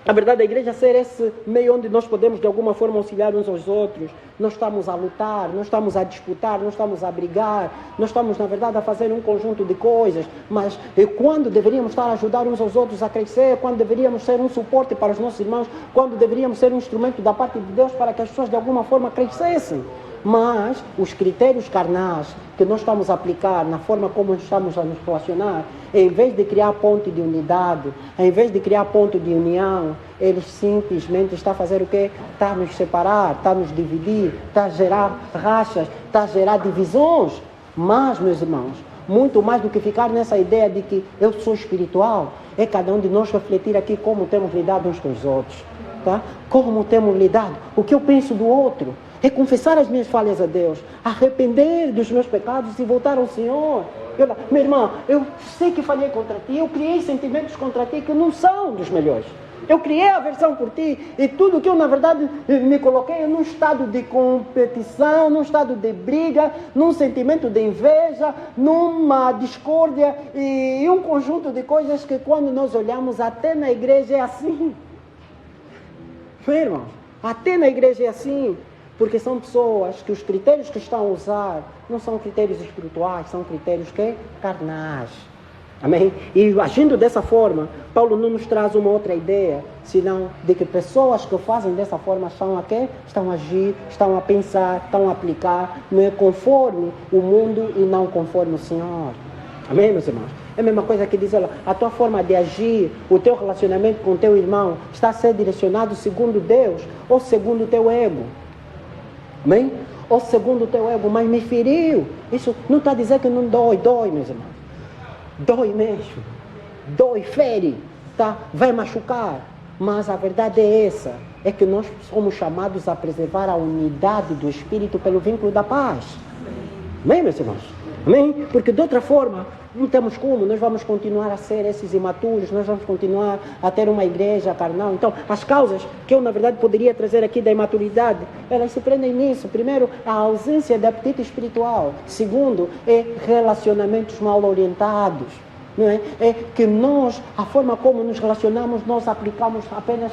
a verdade, a igreja ser esse meio onde nós podemos de alguma forma auxiliar uns aos outros, nós estamos a lutar, nós estamos a disputar, nós estamos a brigar, nós estamos na verdade a fazer um conjunto de coisas, mas quando deveríamos estar a ajudar uns aos outros a crescer, quando deveríamos ser um suporte para os nossos irmãos, quando deveríamos ser um instrumento da parte de Deus para que as pessoas de alguma forma crescessem. Mas os critérios carnais que nós estamos a aplicar na forma como estamos a nos relacionar, em vez de criar ponto de unidade, em vez de criar ponto de união, eles simplesmente estão a fazer o quê? Está a nos separar, está a nos dividir, está a gerar rachas, está a gerar divisões. Mas, meus irmãos, muito mais do que ficar nessa ideia de que eu sou espiritual, é cada um de nós refletir aqui como temos lidado uns com os outros. Tá? Como temos lidado, o que eu penso do outro. É confessar as minhas falhas a Deus, arrepender dos meus pecados e voltar ao Senhor. Meu irmão, eu sei que falhei contra ti, eu criei sentimentos contra ti que não são dos melhores. Eu criei aversão por ti e tudo que eu, na verdade, me coloquei num estado de competição, num estado de briga, num sentimento de inveja, numa discórdia e um conjunto de coisas que quando nós olhamos até na igreja é assim. Meu irmão, até na igreja é assim. Porque são pessoas que os critérios que estão a usar não são critérios espirituais, são critérios carnais. Amém? E agindo dessa forma, Paulo não nos traz uma outra ideia, senão de que pessoas que fazem dessa forma estão a quê? Estão a agir, estão a pensar, estão a aplicar, não é conforme o mundo e não conforme o Senhor. Amém, meus irmãos? É a mesma coisa que diz, olha, a tua forma de agir, o teu relacionamento com o teu irmão está a ser direcionado segundo Deus ou segundo o teu ego. Amém? Ou segundo o teu ego, mas me feriu. Isso não está a dizer que não dói, dói, meus irmãos. Dói mesmo. Dói, fere, tá? Vai machucar. Mas a verdade é essa, é que nós somos chamados a preservar a unidade do Espírito pelo vínculo da paz. Amém, meus irmãos? Amém? Porque de outra forma, não temos como, nós vamos continuar a ser esses imaturos, nós vamos continuar a ter uma igreja carnal. Então, as causas que eu, na verdade, poderia trazer aqui da imaturidade, elas se prendem nisso. Primeiro, a ausência de apetite espiritual. Segundo, é relacionamentos mal orientados. Não é? É que nós, a forma como nos relacionamos, nós aplicamos apenas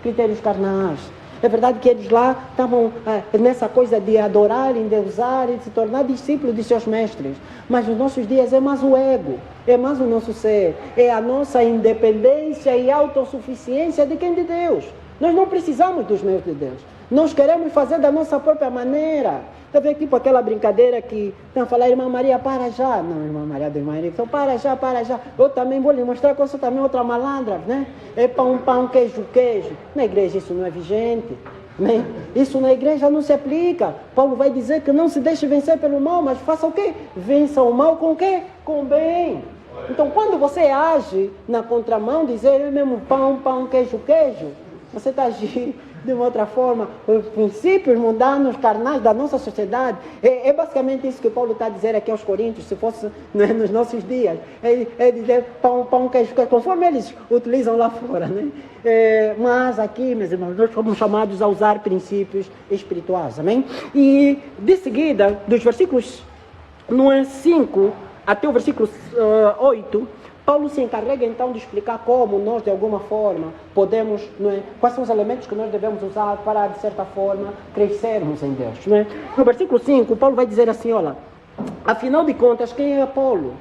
critérios carnais. É verdade que eles lá estavam nessa coisa de adorar, endeusar e se tornar discípulos de seus mestres. Mas nos nossos dias é mais o ego, é mais o nosso ser, é a nossa independência e autossuficiência de quem? De Deus. Nós não precisamos dos meios de Deus. Nós queremos fazer da nossa própria maneira. Está vendo tipo aquela brincadeira que estão a falar, irmã Maria, para já. Não, irmã Maria do irmã Henrique, então para já. Eu também vou lhe mostrar que eu sou também outra malandra, né? É pão, queijo. Na igreja isso não é vigente, né? Isso na igreja não se aplica. Paulo vai dizer que não se deixe vencer pelo mal, mas faça o quê? Vença o mal com o quê? Com o bem. Então quando você age na contramão, dizer eu mesmo pão, queijo, você está agindo de uma outra forma, os princípios mundanos, carnais da nossa sociedade. É basicamente isso que Paulo está a dizer aqui aos Coríntios, se fosse nos nossos dias. É dizer pão, queijo, conforme eles utilizam lá fora. Né? Mas aqui, meus irmãos, nós somos chamados a usar princípios espirituais. Amém? E de seguida, dos versículos 5 até o versículo 8, Paulo se encarrega então de explicar como nós, de alguma forma, podemos, não é? Quais são os elementos que nós devemos usar para, de certa forma, crescermos em Deus. Não é? No versículo 5, Paulo vai dizer assim, olha, afinal de contas, quem é Apolo?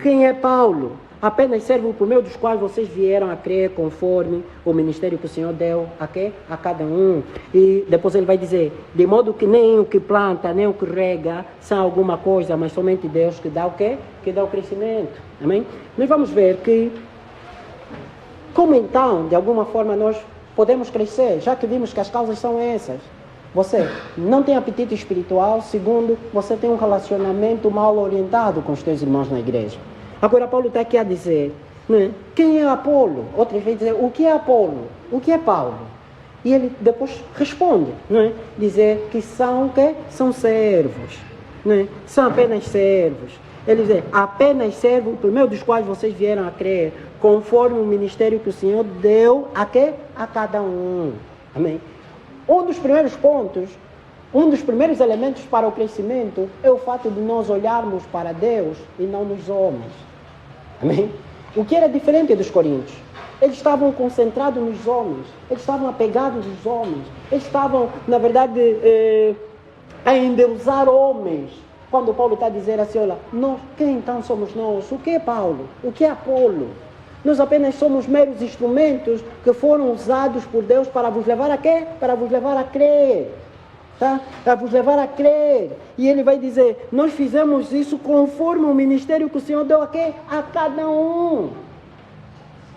Quem é Paulo? Apenas servo por meio dos quais vocês vieram a crer conforme o ministério que o Senhor deu a quê? A cada um. E depois ele vai dizer, de modo que nem o que planta, nem o que rega são alguma coisa, mas somente Deus que dá o quê? Que dá o crescimento. Amém? Nós vamos ver que, como então, de alguma forma, nós podemos crescer, já que vimos que as causas são essas. Você não tem apetite espiritual, segundo, você tem um relacionamento mal orientado com os teus irmãos na igreja. Agora Paulo está aqui a dizer, né? Quem é Apolo? Outras vezes dizer, o que é Apolo? O que é Paulo? E ele depois responde, né? Dizer que são o quê? São servos, né? São apenas servos. Ele diz, apenas servos por meio dos quais vocês vieram a crer, conforme o ministério que o Senhor deu a quê? A cada um. Amém? Um dos primeiros pontos, um dos primeiros elementos para o crescimento é o fato de nós olharmos para Deus e não nos homens. Amém? O que era diferente dos coríntios? Eles estavam concentrados nos homens, eles estavam apegados aos homens, eles estavam, na verdade, a endeusar homens. Quando Paulo está a dizer assim, olha, nós, quem então somos nós? O que é Paulo? O que é Apolo? Nós apenas somos meros instrumentos que foram usados por Deus para vos levar a quê? Para vos levar a crer. Tá? Para vos levar a crer. E ele vai dizer, nós fizemos isso conforme o ministério que o Senhor deu a quê? A cada um.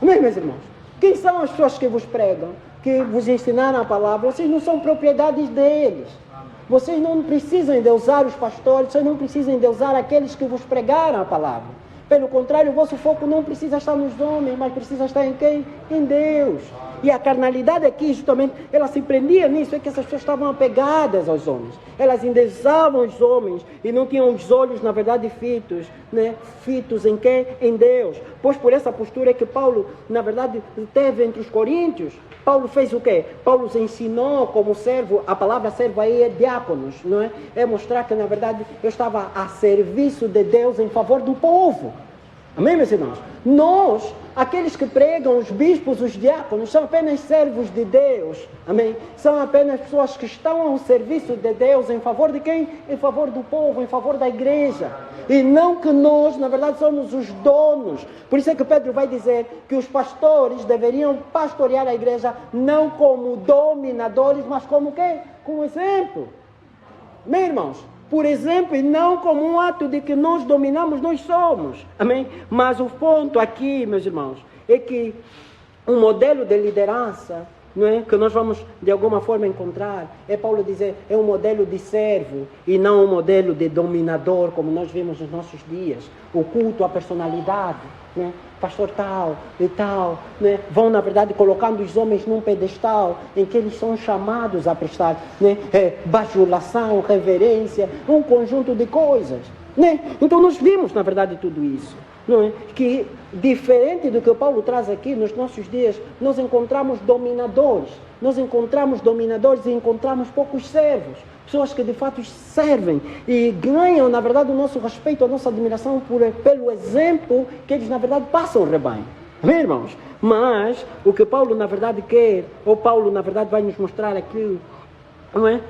Amém, meus irmãos? Quem são as pessoas que vos pregam? Que vos ensinaram a palavra? Vocês não são propriedades deles. Vocês não precisam endeusar os pastores, vocês não precisam endeusar aqueles que vos pregaram a palavra. Pelo contrário, o vosso foco não precisa estar nos homens, mas precisa estar em quem? Em Deus. E a carnalidade aqui, justamente, ela se prendia nisso, é que essas pessoas estavam apegadas aos homens. Elas endeusavam os homens e não tinham os olhos, na verdade, fitos, né? Fitos em quem? Em Deus. Pois por essa postura é que Paulo, na verdade, teve entre os coríntios. Paulo fez o quê? Paulo os ensinou como servo, a palavra servo aí é diáconos, não é? É mostrar que, na verdade, eu estava a serviço de Deus em favor do povo. Amém, meus irmãos? Nós, aqueles que pregam, os bispos, os diáconos, são apenas servos de Deus. Amém? São apenas pessoas que estão ao serviço de Deus em favor de quem? Em favor do povo, em favor da igreja. E não que nós, na verdade, somos os donos. Por isso é que Pedro vai dizer que os pastores deveriam pastorear a igreja não como dominadores, mas como quê? Como exemplo. Amém, irmãos? Por exemplo, e não como um ato de que nós dominamos, nós somos. Amém? Mas o ponto aqui, meus irmãos, é que um modelo de liderança, não é, que nós vamos de alguma forma encontrar, é Paulo dizer, é um modelo de servo e não um modelo de dominador, como nós vemos nos nossos dias. O culto à personalidade, né? Pastor tal e tal, né? Vão, na verdade, colocando os homens num pedestal em que eles são chamados a prestar, né? Bajulação, reverência, um conjunto de coisas, né? Então nós vimos, na verdade, tudo isso, não é? Que, diferente do que o Paulo traz aqui, nos nossos dias, nós encontramos dominadores e encontramos poucos servos. Pessoas que de fato servem e ganham, na verdade, o nosso respeito, a nossa admiração pelo exemplo que eles, na verdade, passam ao rebanho. Amém, irmãos? Mas o que Paulo, na verdade, quer, ou Paulo, na verdade, vai nos mostrar aqui, não é?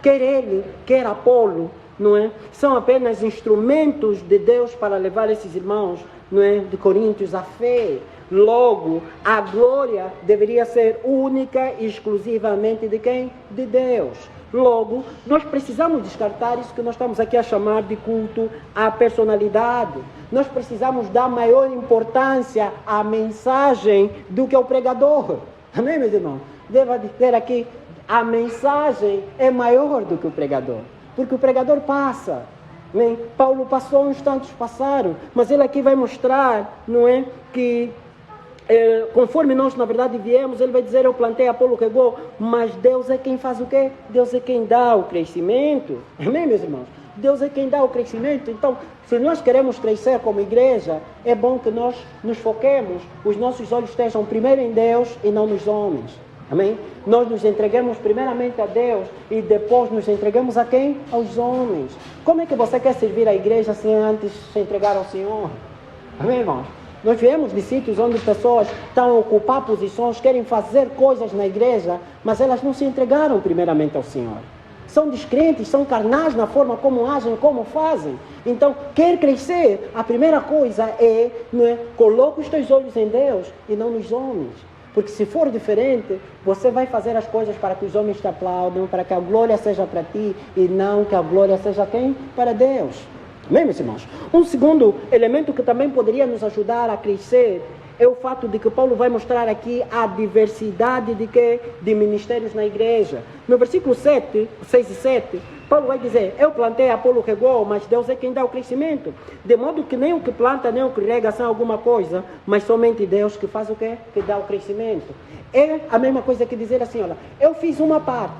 Quer ele, quer Apolo, não é? São apenas instrumentos de Deus para levar esses irmãos, não é? De Coríntios à fé. Logo, a glória deveria ser única e exclusivamente de quem? De Deus. Logo, nós precisamos descartar isso que nós estamos aqui a chamar de culto à personalidade. Nós precisamos dar maior importância à mensagem do que ao pregador. Amém, meus irmãos? Devo dizer aqui, a mensagem é maior do que o pregador. Porque o pregador passa. Amém? Paulo passou, uns tantos passaram. Mas ele aqui vai mostrar, não é, que conforme nós, na verdade, viemos, ele vai dizer, eu plantei, Apolo regou, mas Deus é quem faz o quê? Deus é quem dá o crescimento. Amém, meus irmãos? Deus é quem dá o crescimento. Então, se nós queremos crescer como igreja, é bom que nós nos foquemos, os nossos olhos estejam primeiro em Deus e não nos homens. Amém? Nós nos entregamos primeiramente a Deus e depois nos entregamos a quem? Aos homens. Como é que você quer servir a igreja sem antes se entregar ao Senhor? Amém, irmãos? Nós viemos de sítios onde pessoas estão a ocupar posições, querem fazer coisas na igreja, mas elas não se entregaram primeiramente ao Senhor. são descrentes, são carnais na forma como agem, como fazem. Então, quer crescer, a primeira coisa coloca os teus olhos em Deus e não nos homens. Porque se for diferente, você vai fazer as coisas para que os homens te aplaudam, para que a glória seja para ti e não que a glória seja quem? Para Deus. Amém, meus irmãos? Um segundo elemento que também poderia nos ajudar a crescer é o fato de que Paulo vai mostrar aqui a diversidade de ministérios na igreja. No versículo 6 e 7, Paulo vai dizer: eu plantei, Apolo regou, mas Deus é quem dá o crescimento. De modo que nem o que planta, nem o que rega são alguma coisa, mas somente Deus que faz o quê? Que dá o crescimento. É a mesma coisa que dizer assim, olha, eu fiz uma parte,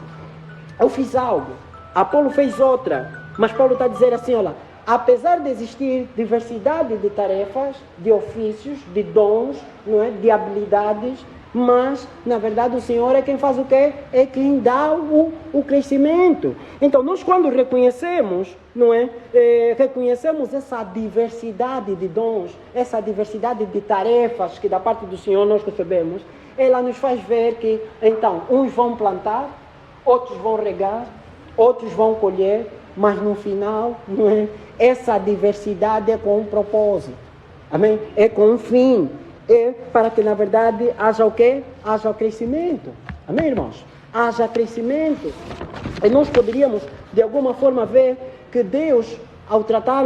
eu fiz algo, Apolo fez outra, mas Paulo está a dizer assim, olha, apesar de existir diversidade de tarefas, de ofícios, de dons, não é? De habilidades, mas, na verdade, o Senhor é quem faz o quê? É quem dá o crescimento. Então, nós quando reconhecemos, não é? Reconhecemos essa diversidade de dons, essa diversidade de tarefas que da parte do Senhor nós recebemos, ela nos faz ver que, então, uns vão plantar, outros vão regar, outros vão colher, mas no final, não é? Essa diversidade é com um propósito, amém? É com um fim, é para que na verdade haja o quê? Haja o crescimento, amém, irmãos? Haja crescimento. E nós poderíamos de alguma forma ver que Deus, ao tratar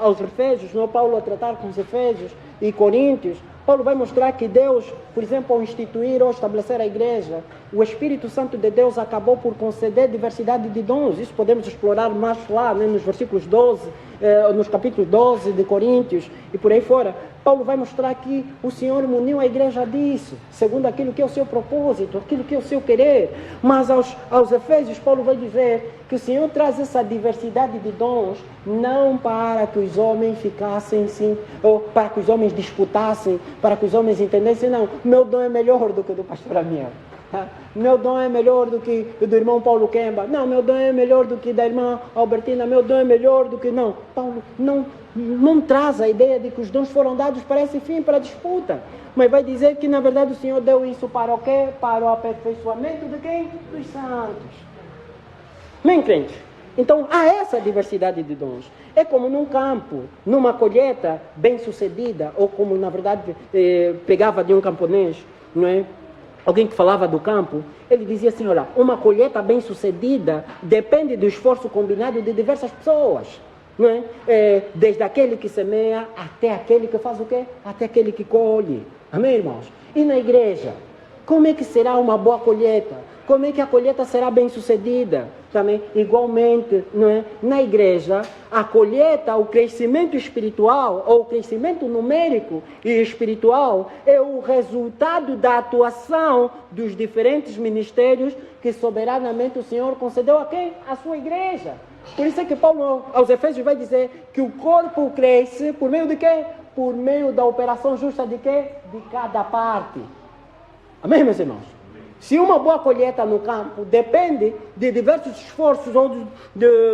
aos Efésios, não Paulo a tratar com os Efésios e Coríntios, Paulo vai mostrar que Deus, por exemplo, ao instituir ou estabelecer a igreja, o Espírito Santo de Deus acabou por conceder diversidade de dons. Isso podemos explorar mais lá, né, nos versículos 12, nos capítulos 12 de Coríntios e por aí fora. Paulo vai mostrar que o Senhor muniu a igreja disso, segundo aquilo que é o seu propósito, aquilo que é o seu querer. Mas aos Efésios, Paulo vai dizer que o Senhor traz essa diversidade de dons não para que os homens ficassem sim, ou para que os homens disputassem, para que os homens entendessem, não, meu dom é melhor do que o do pastor Amiel. Meu dom é melhor do que o do irmão Paulo Kemba. Não, meu dom é melhor do que da irmã Albertina. Meu dom é melhor do que... Não, Paulo não traz a ideia de que os dons foram dados para esse fim, para a disputa. Mas vai dizer que, na verdade, o Senhor deu isso para o quê? Para o aperfeiçoamento de quem? Dos santos. Amém, crente? Então, há essa diversidade de dons. É como num campo, numa colheita bem-sucedida, ou como, na verdade, pegava de um camponês, não é? Alguém que falava do campo, ele dizia assim, olha, uma colheita bem-sucedida depende do esforço combinado de diversas pessoas, não é? Desde aquele que semeia até aquele que faz o quê? Até aquele que colhe. Amém, irmãos? E na igreja, como é que será uma boa colheita? Como é que a colheita será bem-sucedida? Também, igualmente, não é? Na igreja, a colheita, o crescimento espiritual, ou o crescimento numérico e espiritual, é o resultado da atuação dos diferentes ministérios que soberanamente o Senhor concedeu a quem? A sua igreja. Por isso é que Paulo, aos Efésios, vai dizer que o corpo cresce por meio de quê? Por meio da operação justa de quê? De cada parte. Amém, meus irmãos? Se uma boa colheita no campo depende de diversos esforços, ou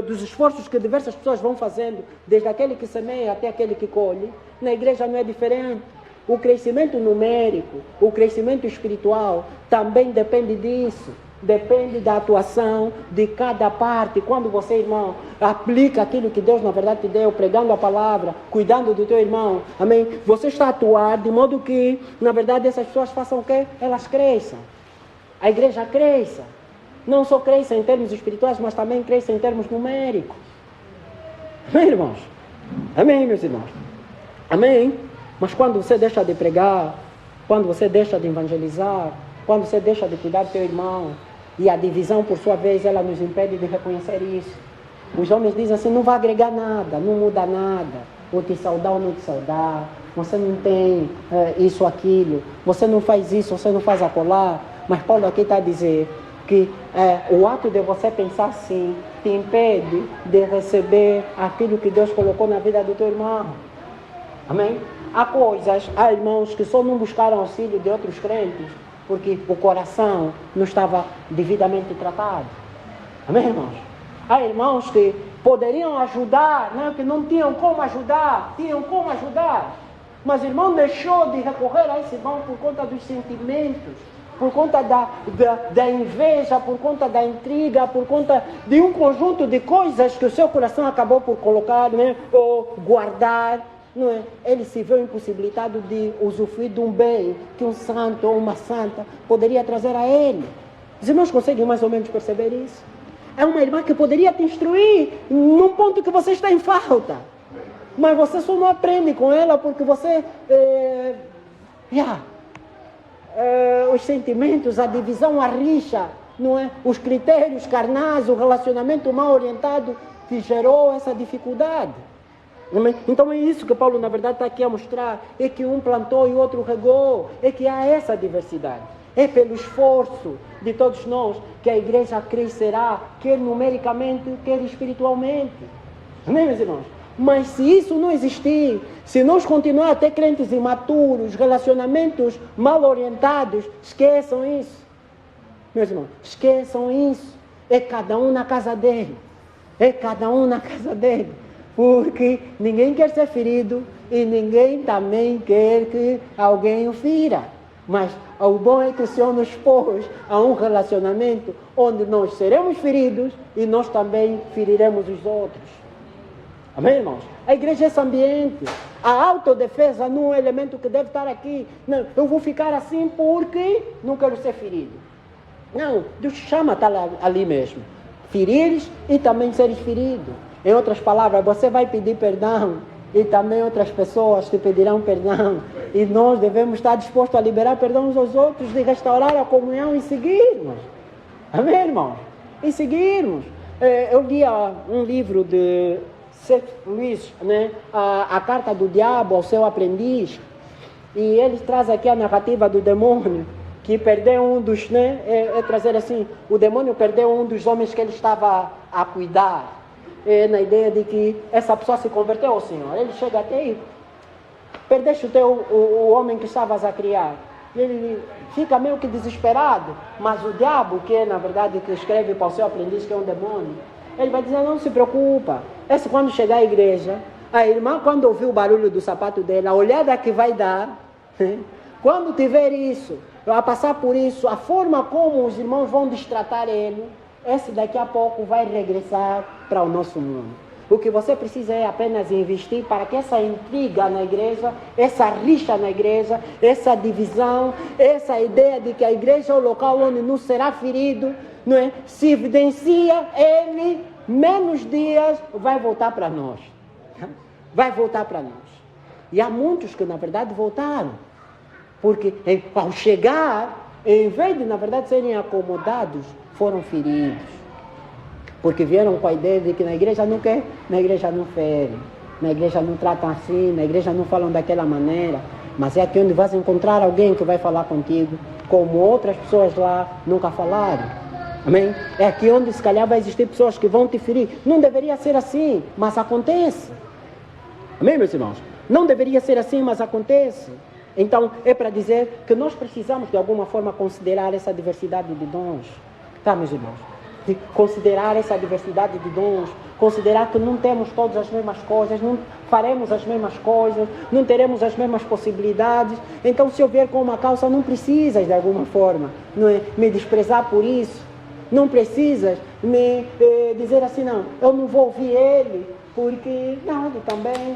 dos esforços que diversas pessoas vão fazendo, desde aquele que semeia até aquele que colhe, na igreja não é diferente. O crescimento numérico, o crescimento espiritual também depende disso. Depende da atuação de cada parte. Quando você, irmão, aplica aquilo que Deus na verdade te deu, pregando a palavra, cuidando do teu irmão, amém? Você está a atuar de modo que, na verdade, essas pessoas façam o quê? Elas cresçam. A igreja cresça. Não só cresça em termos espirituais, mas também cresça em termos numéricos. Amém, irmãos? Amém, meus irmãos? Amém? Mas quando você deixa de pregar, quando você deixa de evangelizar, quando você deixa de cuidar do teu irmão, e a divisão, por sua vez, ela nos impede de reconhecer isso. Os homens dizem assim, não vai agregar nada, não muda nada. Ou te saudar ou não te saudar. Você não tem isso, aquilo. Você não faz isso, você não faz acolá. Mas Paulo aqui está a dizer que o ato de você pensar assim te impede de receber aquilo que Deus colocou na vida do teu irmão. Amém? Há coisas, há irmãos que só não buscaram auxílio de outros crentes porque o coração não estava devidamente tratado. Amém, irmãos? Há irmãos que poderiam ajudar, não, que não tinham como ajudar, tinham como ajudar. Mas o irmão deixou de recorrer a esse irmão por conta dos sentimentos, por conta da inveja, por conta da intriga, por conta de um conjunto de coisas que o seu coração acabou por colocar, né, ou guardar, não é? Ele se viu impossibilitado de usufruir de um bem que um santo ou uma santa poderia trazer a ele. Os irmãos conseguem mais ou menos perceber isso? É uma irmã que poderia te instruir num ponto que você está em falta. Mas você só não aprende com ela porque você... os sentimentos, a divisão, a rixa, não é? Os critérios carnais, o relacionamento mal orientado que gerou essa dificuldade. Então é isso que Paulo na verdade está aqui a mostrar. É que um plantou e o outro regou. É que há essa diversidade. É pelo esforço de todos nós que a igreja crescerá, quer numericamente, quer espiritualmente. Amém, meus irmãos? Mas se isso não existir, se nós continuar a ter crentes imaturos, relacionamentos mal orientados, esqueçam isso. Meus irmãos, esqueçam isso. É cada um na casa dele. É cada um na casa dele. Porque ninguém quer ser ferido e ninguém também quer que alguém o fira. Mas o bom é que o Senhor nos pôs a um relacionamento onde nós seremos feridos e nós também feriremos os outros. Amém, irmãos? A igreja é esse ambiente. A autodefesa não é um elemento que deve estar aqui. Não, eu vou ficar assim porque não quero ser ferido. Não, Deus chama a estar ali mesmo. Ferires e também seres feridos. Em outras palavras, você vai pedir perdão e também outras pessoas te pedirão perdão. E nós devemos estar dispostos a liberar perdão uns aos outros, de restaurar a comunhão e seguirmos. Amém, irmãos? E seguirmos. Eu li um livro de C.S. Lewis, né? A Carta do Diabo ao Seu Aprendiz. E ele traz aqui a narrativa do demônio, que perdeu um dos, né? Trazer assim, o demônio perdeu um dos homens que ele estava a cuidar. Na ideia de que essa pessoa se converteu ao Senhor. Ele chega até aí, perdeste o homem que estavas a criar. E ele fica meio que desesperado, mas o diabo, que é na verdade que escreve para o seu aprendiz, que é um demônio, ele vai dizer, não se preocupa, esse quando chegar à igreja, a irmã quando ouvir o barulho do sapato dele, a olhada que vai dar, quando tiver isso, a passar por isso, a forma como os irmãos vão destratar ele, esse daqui a pouco vai regressar para o nosso mundo. O que você precisa é apenas investir para que essa intriga na igreja, essa rixa na igreja, essa divisão, essa ideia de que a igreja é o local onde não será ferido, não é? Se evidencia, ele, menos dias, vai voltar para nós. Vai voltar para nós. E há muitos que, na verdade, voltaram. Porque, ao chegar, em vez de, na verdade, serem acomodados, foram feridos. Porque vieram com a ideia de que na igreja não quer, na igreja não ferem, na igreja não tratam assim, na igreja não falam daquela maneira. Mas é aqui onde vais encontrar alguém que vai falar contigo, como outras pessoas lá nunca falaram. Amém? É aqui onde se calhar vai existir pessoas que vão te ferir. Não deveria ser assim, mas acontece. Amém, meus irmãos? Não deveria ser assim, mas acontece. Então, é para dizer que nós precisamos de alguma forma considerar essa diversidade de dons. Tá, meus irmãos? De considerar essa diversidade de dons, considerar que não temos todas as mesmas coisas, não faremos as mesmas coisas, não teremos as mesmas possibilidades. Então, se eu vier com uma causa, não precisas de alguma forma me desprezar por isso. Não precisas me dizer assim, não, eu não vou ouvir ele, porque não, ele também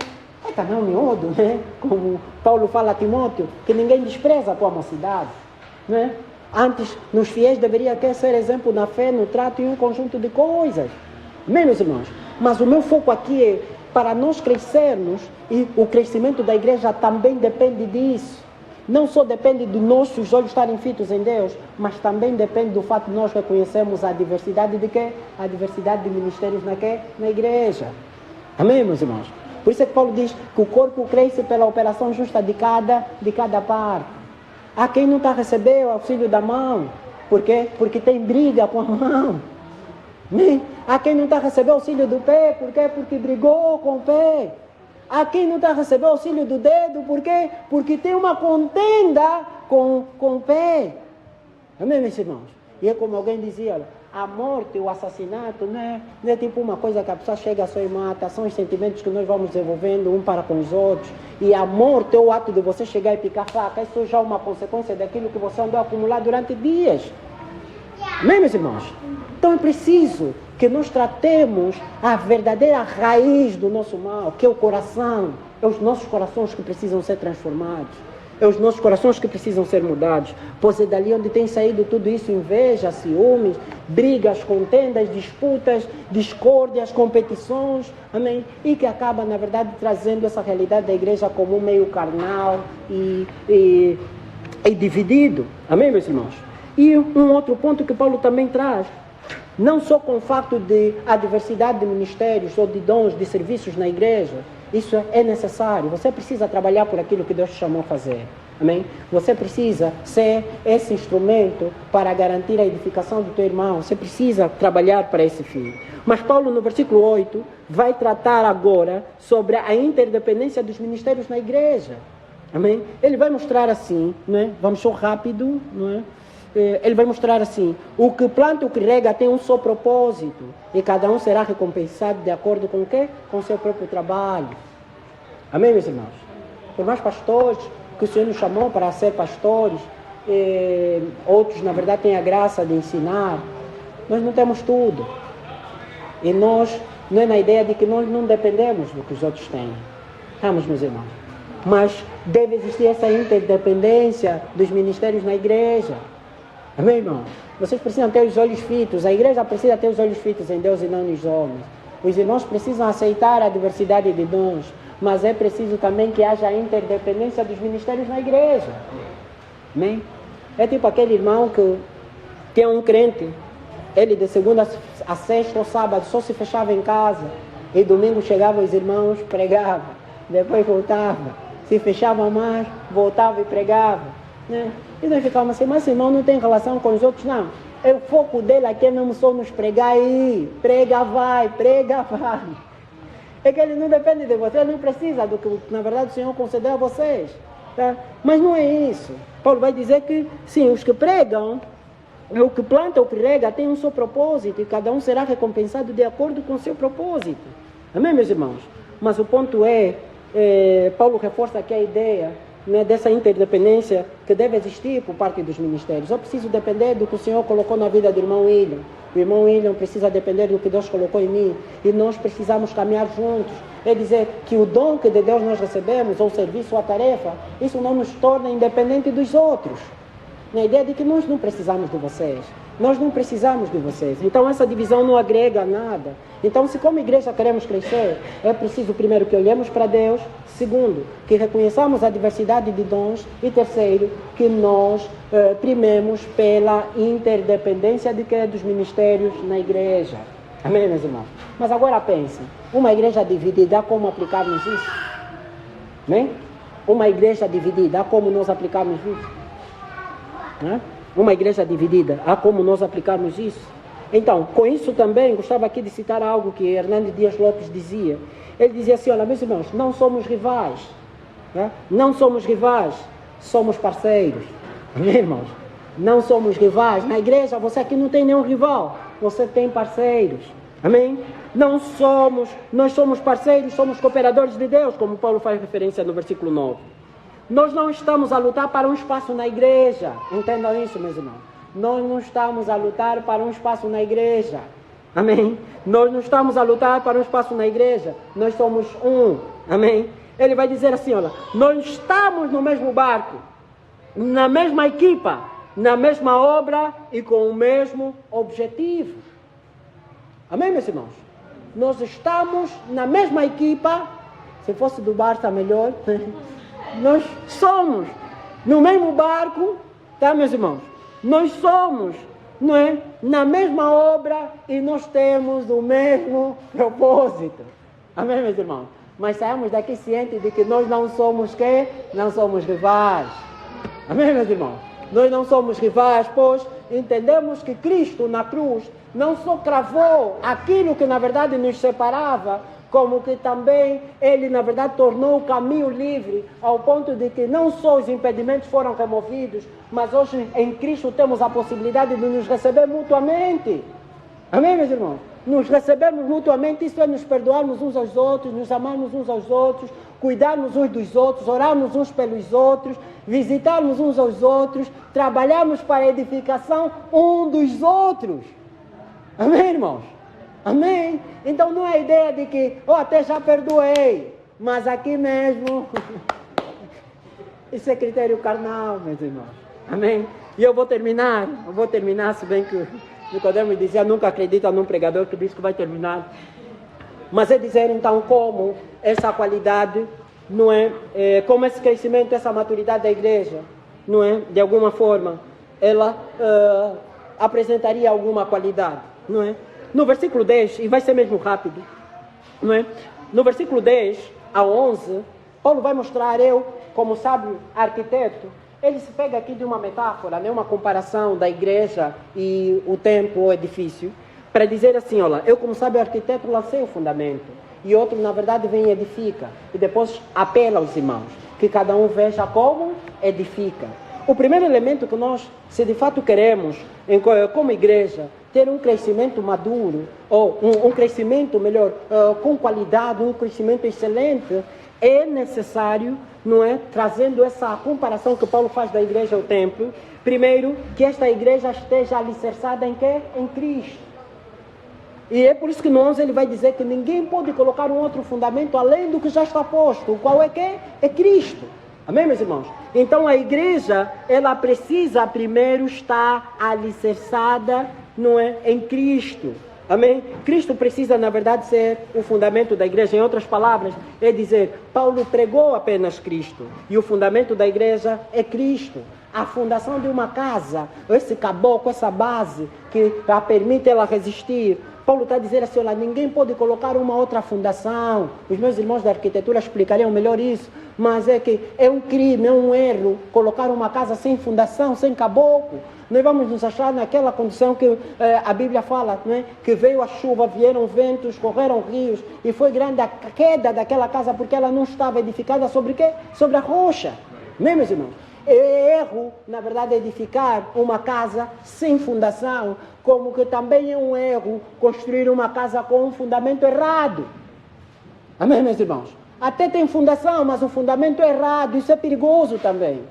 é um miúdo, né? Como Paulo fala a Timóteo, que ninguém despreza a tua mocidade, né? Antes, nos fiéis deveria ser exemplo na fé, no trato e um conjunto de coisas. Amém, meus irmãos? Mas o meu foco aqui é para nós crescermos, e o crescimento da igreja também depende disso. Não só depende de nossos olhos estarem fitos em Deus, mas também depende do fato de nós reconhecermos a diversidade de quê? A diversidade de ministérios na igreja. Amém, meus irmãos? Por isso é que Paulo diz que o corpo cresce pela operação justa de cada parte. Há quem não está a receber o auxílio da mão. Por quê? Porque tem briga com a mão. Há quem não está a receber o auxílio do pé. Por quê? Porque brigou com o pé. Há quem não está a receber o auxílio do dedo. Por quê? Porque tem uma contenda com o pé. Amém, meus irmãos? E é como alguém dizia, olha, a morte, o assassinato, não é tipo uma coisa que a pessoa chega só e mata, são os sentimentos que nós vamos desenvolvendo um para com os outros. E a morte é o ato de você chegar e picar faca, isso já é uma consequência daquilo que você andou a acumular durante dias. Amém, meus irmãos? Então é preciso que nós tratemos a verdadeira raiz do nosso mal, que é o coração. É os nossos corações que precisam ser transformados. É os nossos corações que precisam ser mudados. Pois é dali onde tem saído tudo isso: inveja, ciúmes, brigas, contendas, disputas, discórdias, competições. Amém? E que acaba, na verdade, trazendo essa realidade da igreja como um meio carnal e dividido. Amém, meus irmãos? E um outro ponto que Paulo também traz, não só com o fato de a diversidade de ministérios ou de dons, de serviços na igreja, isso é necessário. Você precisa trabalhar por aquilo que Deus te chamou a fazer. Amém? Você precisa ser esse instrumento para garantir a edificação do teu irmão. Você precisa trabalhar para esse fim. Mas Paulo, no versículo 8, vai tratar agora sobre a interdependência dos ministérios na igreja. Amém? Ele vai mostrar assim, não é? Vamos só rápido, não é? Ele vai mostrar assim: o que planta e o que rega tem um só propósito, e cada um será recompensado de acordo com o quê? Com o seu próprio trabalho. Amém, meus irmãos? Por mais pastores que o Senhor nos chamou para ser pastores, outros na verdade têm a graça de ensinar, nós não temos tudo. E nós, não é na ideia de que nós não dependemos do que os outros têm. Vamos, meus irmãos? Mas deve existir essa interdependência dos ministérios na igreja. Amém, irmão? Vocês precisam ter os olhos fitos. A igreja precisa ter os olhos fitos em Deus e não nos homens. Os irmãos precisam aceitar a diversidade de dons, mas é preciso também que haja a interdependência dos ministérios na igreja. Amém? É tipo aquele irmão que é um crente. Ele de segunda a sexta ou sábado só se fechava em casa. E domingo chegavam os irmãos, pregava. Depois voltava. Se fechava mais, voltava e pregava. Né? E nós ficávamos assim: mas irmão não tem relação com os outros? Não. O foco dele aqui é mesmo só nos pregar aí. Prega vai, prega vai. É que ele não depende de você, ele não precisa do que na verdade o Senhor concedeu a vocês. Tá? Mas não é isso. Paulo vai dizer que sim, os que pregam, o que planta, o que rega, tem um só propósito, e cada um será recompensado de acordo com o seu propósito. Amém, meus irmãos? Mas o ponto Paulo reforça aqui a ideia, né, dessa interdependência que deve existir por parte dos ministérios. Eu preciso depender do que o Senhor colocou na vida do irmão William. O irmão William precisa depender do que Deus colocou em mim. E nós precisamos caminhar juntos. É dizer que o dom que de Deus nós recebemos, ou o serviço ou a tarefa, isso não nos torna independente dos outros. Na ideia de que nós não precisamos de vocês. Nós não precisamos de vocês. Então essa divisão não agrega nada. Então, se como igreja queremos crescer, é preciso primeiro que olhemos para Deus. Segundo, que reconheçamos a diversidade de dons. E terceiro, que nós primemos pela interdependência dos ministérios na igreja. Amém, meus irmãos? Mas agora pensem, uma igreja dividida, há como aplicarmos isso? Amém? Uma igreja dividida, há como nós aplicarmos isso? Né? Uma igreja dividida, há como nós aplicarmos isso? Então, com isso também, gostava aqui de citar algo que Hernandes Dias Lopes dizia. Ele dizia assim: olha, meus irmãos, não somos rivais. Né? Não somos rivais, somos parceiros. Amém, irmãos? Não somos rivais. Na igreja, você aqui não tem nenhum rival. Você tem parceiros. Amém? Nós somos parceiros, somos cooperadores de Deus, como Paulo faz referência no versículo 9. Nós não estamos a lutar para um espaço na igreja. Entendam isso, meus irmãos. Nós não estamos a lutar para um espaço na igreja. Amém? Nós não estamos a lutar para um espaço na igreja. Nós somos um. Amém? Ele vai dizer assim, olha, nós estamos no mesmo barco, na mesma equipa, na mesma obra e com o mesmo objetivo. Amém, meus irmãos? Nós estamos na mesma equipa. Se fosse do Barça, melhor. Nós somos no mesmo barco, tá, meus irmãos? Nós somos, não é, na mesma obra e nós temos o mesmo propósito. Amém, meus irmãos? Mas saímos daqui cientes de que nós não somos quê? Não somos rivais. Amém, meus irmãos? Nós não somos rivais, pois entendemos que Cristo na cruz não só cravou aquilo que na verdade nos separava, como que também Ele, na verdade, tornou o caminho livre, ao ponto de que não só os impedimentos foram removidos, mas hoje em Cristo temos a possibilidade de nos receber mutuamente. Amém, meus irmãos? Nos recebermos mutuamente, isso é nos perdoarmos uns aos outros, nos amarmos uns aos outros, cuidarmos uns dos outros, orarmos uns pelos outros, visitarmos uns aos outros, trabalharmos para a edificação um dos outros. Amém, irmãos? Amém? Então não é a ideia de que, até já perdoei, mas aqui mesmo, isso é critério carnal, meus irmãos. Amém? E eu vou terminar, se bem que Nicodemo dizia, nunca acredita num pregador que diz que vai terminar. Mas é dizer então como essa qualidade, não é, como esse crescimento, essa maturidade da igreja, não é, de alguma forma, ela apresentaria alguma qualidade, não é? No versículo 10, e vai ser mesmo rápido, não é? No versículo 10 a 11, Paulo vai mostrar, eu, como sábio arquiteto, ele se pega aqui de uma metáfora, né, uma comparação da igreja e o templo, o edifício, para dizer assim, olha, eu como sábio arquiteto lancei o fundamento, e outro, na verdade, vem e edifica, e depois apela aos irmãos, que cada um veja como edifica. O primeiro elemento que nós, se de fato queremos, como igreja, ter um crescimento maduro, ou um crescimento melhor, com qualidade, um crescimento excelente, é necessário, não é, trazendo essa comparação que Paulo faz da igreja ao templo, primeiro, que esta igreja esteja alicerçada em quê? Em Cristo. E é por isso que no 11 ele vai dizer que ninguém pode colocar um outro fundamento além do que já está posto. Qual é que é? É Cristo. Amém, meus irmãos? Então a igreja, ela precisa primeiro estar alicerçada, não é, em Cristo. Amém? Cristo precisa, na verdade, ser o fundamento da igreja. Em outras palavras, é dizer, Paulo pregou apenas Cristo. E o fundamento da igreja é Cristo. A fundação de uma casa, esse caboclo, essa base que permite ela resistir. Paulo está dizendo assim, olha, ninguém pode colocar uma outra fundação. Os meus irmãos da arquitetura explicariam melhor isso. Mas é que é um crime, é um erro colocar uma casa sem fundação, sem caboclo. Nós vamos nos achar naquela condição que a Bíblia fala, não é? Que veio a chuva, vieram ventos, correram rios, e foi grande a queda daquela casa porque ela não estava edificada sobre quê? Sobre a rocha. Não, meus irmãos? É erro, na verdade, edificar uma casa sem fundação, como que também é um erro construir uma casa com um fundamento errado. Amém, meus irmãos? Até tem fundação, mas o fundamento é errado, isso é perigoso também.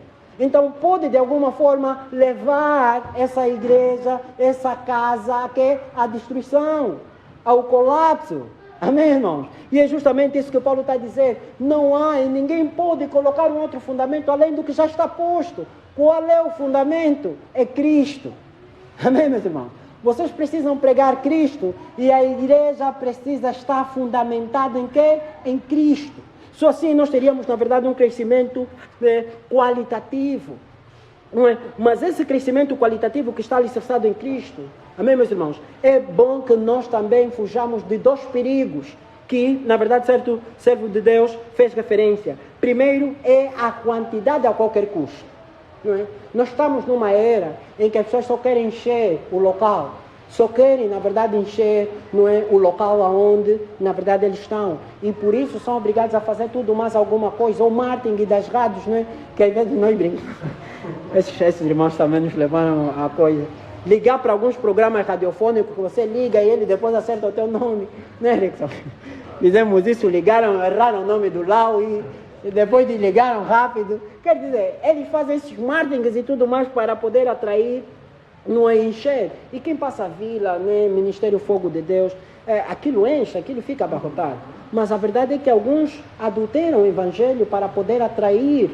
Então pode de alguma forma levar essa igreja, essa casa à destruição, ao colapso. Amém, irmãos? E é justamente isso que Paulo está dizendo. Não há e ninguém pode colocar um outro fundamento além do que já está posto. Qual é o fundamento? É Cristo. Amém, meus irmãos? Vocês precisam pregar Cristo e a igreja precisa estar fundamentada em quê? Em Cristo. Só assim nós teríamos, na verdade, um crescimento qualitativo. Não é? Mas esse crescimento qualitativo que está alicerçado em Cristo, amém, meus irmãos? É bom que nós também fujamos de dois perigos que, na verdade, certo servo de Deus fez referência. Primeiro é a quantidade a qualquer custo. Não é? Nós estamos numa era em que as pessoas só querem encher o local. Só querem, na verdade, encher, não é, o local onde, na verdade, eles estão. E por isso são obrigados a fazer tudo mais alguma coisa. O marketing das rádios, não é? Que às vezes nós brincamos. Esses irmãos também nos levaram a coisa. Ligar para alguns programas radiofônicos que você liga e ele depois acerta o teu nome. Né, Erickson? Fizemos isso, erraram o nome do Lau e depois de ligaram rápido. Quer dizer, eles fazem esses marketings e tudo mais para poder atrair, não é, encher. E quem passa a vila, né, Ministério Fogo de Deus, aquilo enche, aquilo fica abarrotado. Mas a verdade é que alguns adulteram o Evangelho para poder atrair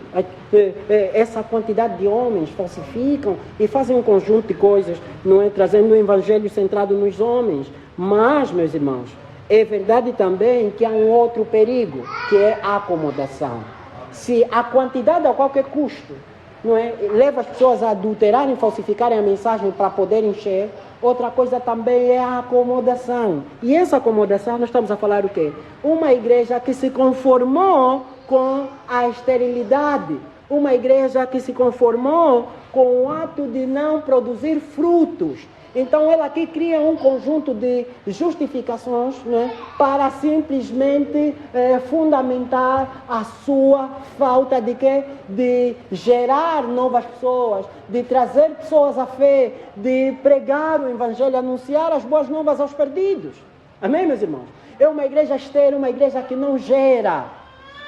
essa quantidade de homens, falsificam e fazem um conjunto de coisas, não é, trazendo o Evangelho centrado nos homens. Mas, meus irmãos, é verdade também que há um outro perigo, que é a acomodação. Se a quantidade a qualquer custo, não é, leva as pessoas a adulterarem, falsificarem a mensagem para poder encher, outra coisa também é a acomodação. E essa acomodação, nós estamos a falar o quê? Uma igreja que se conformou com a esterilidade, uma igreja que se conformou com o ato de não produzir frutos. Então ela aqui cria um conjunto de justificações, né, para simplesmente fundamentar a sua falta de quê? De gerar novas pessoas, de trazer pessoas à fé, de pregar o evangelho, anunciar as boas novas aos perdidos. Amém, meus irmãos? É uma igreja estéril, uma igreja que não gera.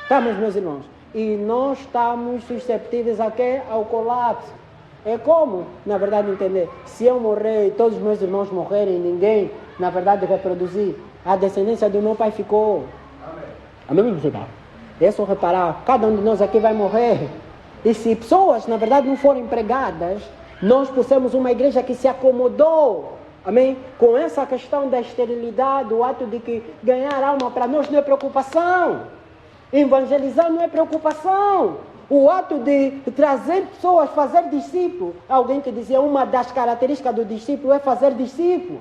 Tá, meus irmãos? E nós estamos susceptíveis a quê? Ao colapso. É como, na verdade, entender, se eu morrer e todos os meus irmãos morrerem e ninguém, na verdade, reproduzir, a descendência do meu pai ficou. Amém, meus irmãos? É só reparar, cada um de nós aqui vai morrer. E se pessoas, na verdade, não forem pregadas, nós possamos uma igreja que se acomodou, amém? Com essa questão da esterilidade, o ato de que ganhar alma para nós não é preocupação. Evangelizar não é preocupação. O ato de trazer pessoas, fazer discípulo. Alguém que dizia, uma das características do discípulo é fazer discípulo.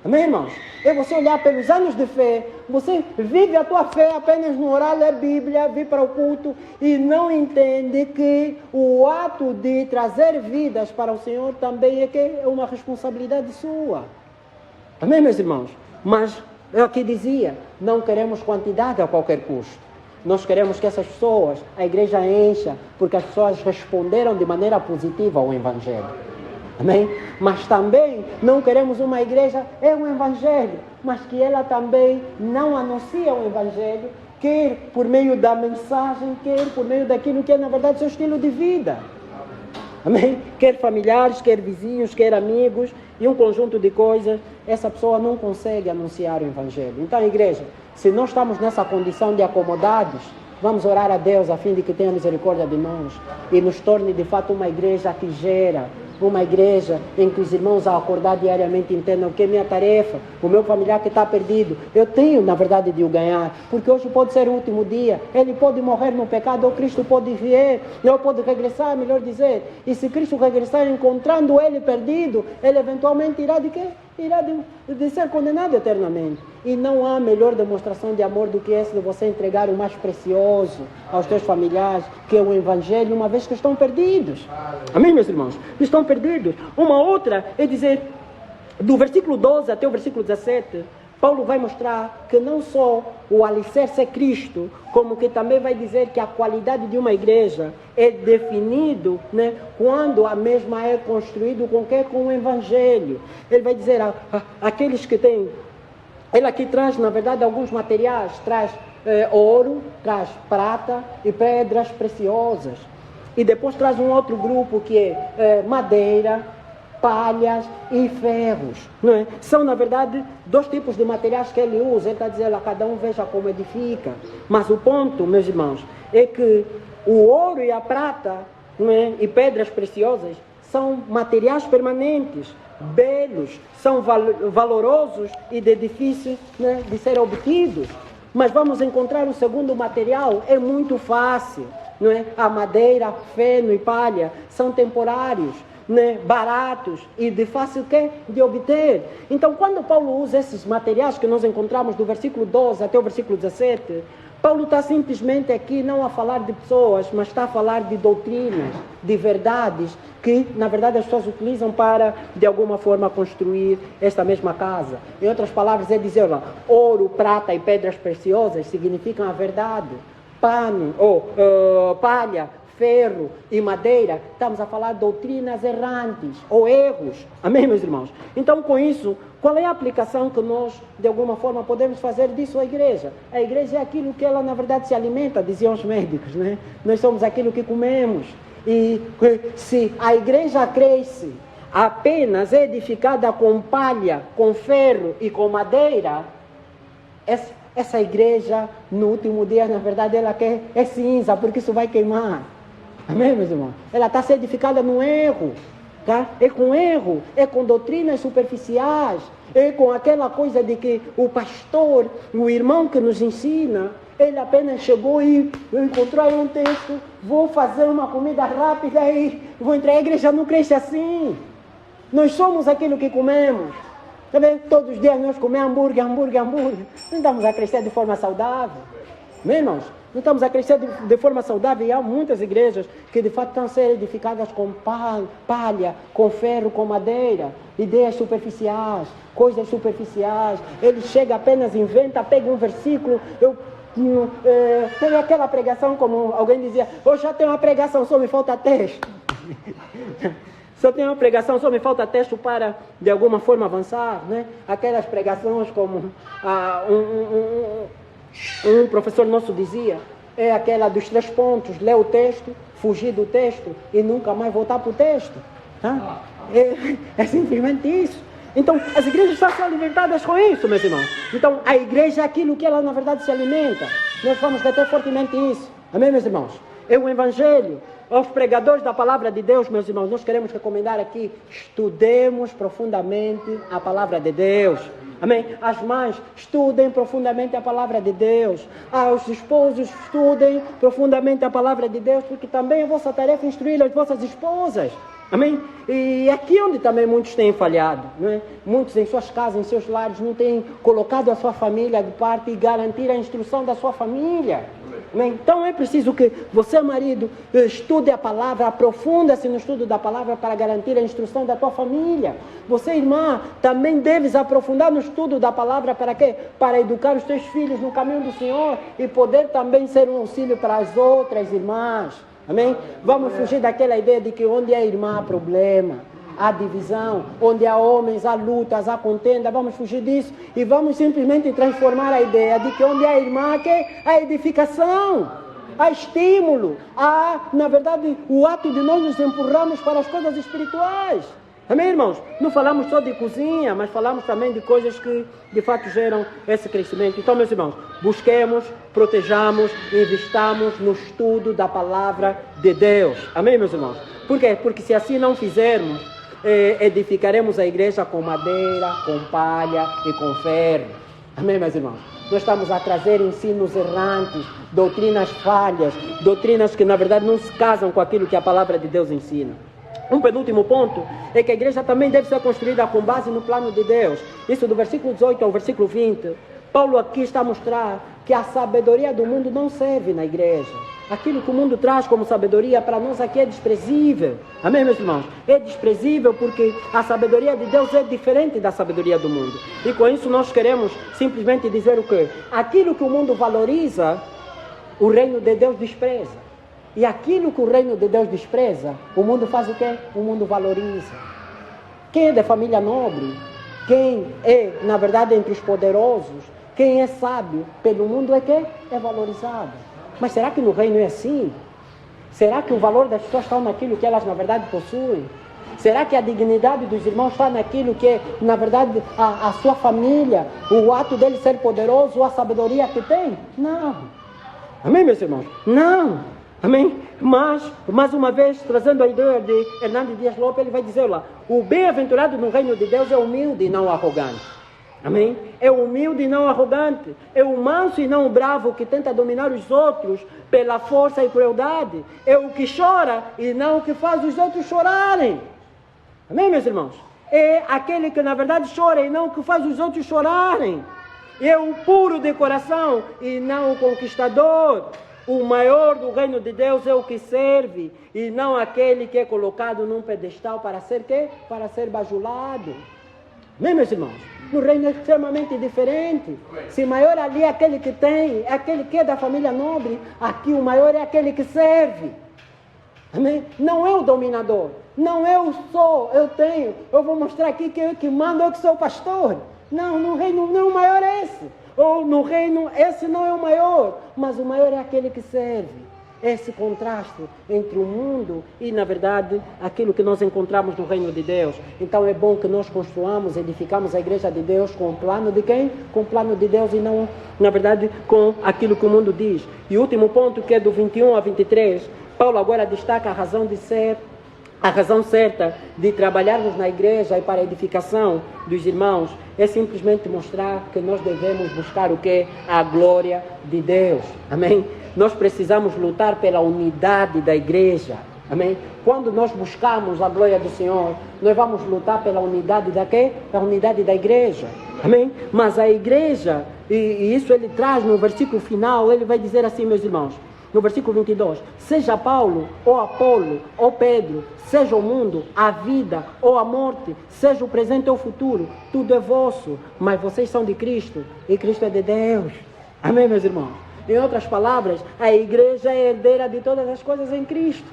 Amém, irmãos? É você olhar pelos anos de fé, você vive a tua fé apenas no orar, ler Bíblia, vir para o culto e não entende que o ato de trazer vidas para o Senhor também é uma responsabilidade sua. Amém, meus irmãos? Mas é o que dizia, não queremos quantidade a qualquer custo. Nós queremos que essas pessoas, a igreja encha, porque as pessoas responderam de maneira positiva ao Evangelho. Amém? Mas também não queremos uma igreja, é um Evangelho, mas que ela também não anuncia o Evangelho, quer por meio da mensagem, quer por meio daquilo que é, na verdade, seu estilo de vida. Amém? Quer familiares, quer vizinhos, quer amigos, e um conjunto de coisas, essa pessoa não consegue anunciar o Evangelho. Então, igreja, se nós estamos nessa condição de acomodados, vamos orar a Deus a fim de que tenha misericórdia de nós e nos torne de fato uma igreja que gera, uma igreja em que os irmãos ao acordar diariamente entendam que é minha tarefa, o meu familiar que está perdido, eu tenho na verdade de o ganhar, porque hoje pode ser o último dia, ele pode morrer no pecado ou Cristo pode vir, ou pode regressar, melhor dizer, e se Cristo regressar encontrando ele perdido, ele eventualmente irá de quê? Irá de ser condenado eternamente. E não há melhor demonstração de amor do que esse de você entregar o mais precioso aos teus familiares, que é o Evangelho, uma vez que estão perdidos. Amém, meus irmãos? Estão perdidos. Uma outra é dizer, do versículo 12 até o versículo 17, Paulo vai mostrar que não só o alicerce é Cristo, como que também vai dizer que a qualidade de uma igreja é definido, né, quando a mesma é construída com o Evangelho. Ele vai dizer, aqueles que têm... Ele aqui traz, na verdade, alguns materiais, traz ouro, traz prata e pedras preciosas. E depois traz um outro grupo que é madeira, palhas e ferros, não é? São, na verdade, dois tipos de materiais que ele usa. Ele está dizendo a cada um veja como edifica. Mas o ponto, meus irmãos, é que o ouro e a prata, não é? E pedras preciosas são materiais permanentes, belos, são valorosos e de difícil, né, de ser obtidos. Mas vamos encontrar o segundo material, é muito fácil, não é? A madeira, feno e palha são temporários, né, baratos e de fácil de obter. Então, quando Paulo usa esses materiais que nós encontramos do versículo 12 até o versículo 17, Paulo está simplesmente aqui não a falar de pessoas, mas está a falar de doutrinas, de verdades, que na verdade as pessoas utilizam para, de alguma forma, construir esta mesma casa. Em outras palavras, é dizer, lá, ouro, prata e pedras preciosas significam a verdade. Pano, palha, ferro e madeira, estamos a falar de doutrinas errantes ou erros. Amém, meus irmãos? Então, com isso, qual é a aplicação que nós, de alguma forma, podemos fazer disso à igreja? A igreja é aquilo que ela, na verdade, se alimenta, diziam os médicos, né? Nós somos aquilo que comemos. E se a igreja cresce apenas edificada com palha, com ferro e com madeira, essa igreja, no último dia, na verdade, ela é cinza, porque isso vai queimar. Amém, meus irmãos? Ela está sendo edificada no erro, tá? É com erro, é com doutrinas superficiais, é com aquela coisa de que o pastor, o irmão que nos ensina, ele apenas chegou e encontrou aí um texto, vou fazer uma comida rápida e vou entrar. A igreja não cresce assim. Nós somos aquilo que comemos. Sabe? Todos os dias nós comemos hambúrguer. Não estamos a crescer de forma saudável. Amém, irmãos? Não estamos a crescer de forma saudável. E há muitas igrejas que de fato estão a ser edificadas com palha, com ferro, com madeira, ideias superficiais, coisas superficiais. Ele chega apenas, inventa, pega um versículo. Tem aquela pregação, como alguém dizia, hoje já tem uma pregação, só me falta texto. Só tem uma pregação, só me falta texto para, de alguma forma, avançar, né? Aquelas pregações como um professor nosso dizia, é aquela dos 3 pontos, ler o texto, fugir do texto e nunca mais voltar para o texto. Tá? É simplesmente isso. Então, as igrejas estão sendo alimentadas com isso, meus irmãos. Então, a igreja é aquilo que ela, na verdade, se alimenta. Nós vamos reter fortemente isso. Amém, meus irmãos? É o Evangelho. Aos pregadores da palavra de Deus, meus irmãos, nós queremos recomendar aqui, estudemos profundamente a palavra de Deus. Amém? As mães, estudem profundamente a palavra de Deus. Os esposos, estudem profundamente a palavra de Deus, porque também é vossa tarefa instruir as vossas esposas. Amém? E aqui onde também muitos têm falhado, não é? Muitos em suas casas, em seus lares, não têm colocado a sua família de parte e garantir a instrução da sua família. Amém? Então é preciso que você, marido, estude a palavra, aprofunda-se no estudo da palavra para garantir a instrução da tua família. Você, irmã, também deves aprofundar no estudo da palavra para quê? Para educar os teus filhos no caminho do Senhor e poder também ser um auxílio para as outras irmãs. Amém? Vamos fugir daquela ideia de que onde há irmã há problema, há divisão, onde há homens, há lutas, há contenda. Vamos fugir disso e vamos simplesmente transformar a ideia de que onde há irmã, que há edificação, há estímulo, há, na verdade, o ato de nós nos empurrarmos para as coisas espirituais. Amém, irmãos? Não falamos só de cozinha, mas falamos também de coisas que, de fato, geram esse crescimento. Então, meus irmãos, busquemos, protejamos, investamos no estudo da palavra de Deus. Amém, meus irmãos? Por quê? Porque se assim não fizermos, edificaremos a igreja com madeira, com palha e com ferro. Amém, meus irmãos? Nós estamos a trazer ensinos errantes, doutrinas falhas, doutrinas que, na verdade, não se casam com aquilo que a palavra de Deus ensina. Um penúltimo ponto é que a igreja também deve ser construída com base no plano de Deus. Isso do versículo 18 ao versículo 20. Paulo aqui está a mostrar que a sabedoria do mundo não serve na igreja. Aquilo que o mundo traz como sabedoria para nós aqui é desprezível. Amém, meus irmãos? É desprezível porque a sabedoria de Deus é diferente da sabedoria do mundo. E com isso nós queremos simplesmente dizer o quê? Aquilo que o mundo valoriza, o reino de Deus despreza. E aquilo que o reino de Deus despreza, o mundo faz o quê? O mundo valoriza. Quem é de família nobre, quem é, na verdade, entre os poderosos, quem é sábio pelo mundo é que é valorizado. Mas será que no reino é assim? Será que o valor das pessoas está naquilo que elas, na verdade, possuem? Será que a dignidade dos irmãos está naquilo que é, na verdade, a sua família, o ato dele ser poderoso, a sabedoria que tem? Não. Amém, meus irmãos? Não. Amém? Mas, mais uma vez, trazendo a ideia de Hernandes Dias Lopes, ele vai dizer lá, o bem-aventurado no reino de Deus é humilde e não arrogante. Amém? É humilde e não arrogante. É o manso e não o bravo que tenta dominar os outros pela força e crueldade. É o que chora e não o que faz os outros chorarem. Amém, meus irmãos? É aquele que na verdade chora e não o que faz os outros chorarem. É o puro de coração e não o conquistador. O maior do reino de Deus é o que serve e não aquele que é colocado num pedestal para ser quê? Para ser bajulado. Amém, meus irmãos? No reino é extremamente diferente. Se maior ali é aquele que tem, é aquele que é da família nobre, aqui o maior é aquele que serve. Amém? Não é o dominador. Não eu sou, eu tenho. Eu vou mostrar aqui que eu que mando, eu que sou o pastor. Não, no reino não, o maior é esse. Ou no reino, esse não é o maior, mas o maior é aquele que serve. Esse contraste entre o mundo e, na verdade, aquilo que nós encontramos no reino de Deus. Então é bom que nós construamos, edificamos a igreja de Deus com o plano de quem? Com o plano de Deus e não, na verdade, com aquilo que o mundo diz. E o último ponto, que é do 21 a 23, Paulo agora destaca a razão de ser, a razão certa de trabalharmos na igreja e para a edificação dos irmãos é simplesmente mostrar que nós devemos buscar o quê? A glória de Deus. Amém? Nós precisamos lutar pela unidade da igreja. Amém? Quando nós buscamos a glória do Senhor, nós vamos lutar pela unidade da quê? Da unidade da igreja. Amém? Mas a igreja, e isso ele traz no versículo final, ele vai dizer assim, meus irmãos, no versículo 22, seja Paulo, ou Apolo, ou Pedro, seja o mundo, a vida, ou a morte, seja o presente ou o futuro, tudo é vosso, mas vocês são de Cristo, e Cristo é de Deus. Amém, meus irmãos? Em outras palavras, a igreja é herdeira de todas as coisas em Cristo.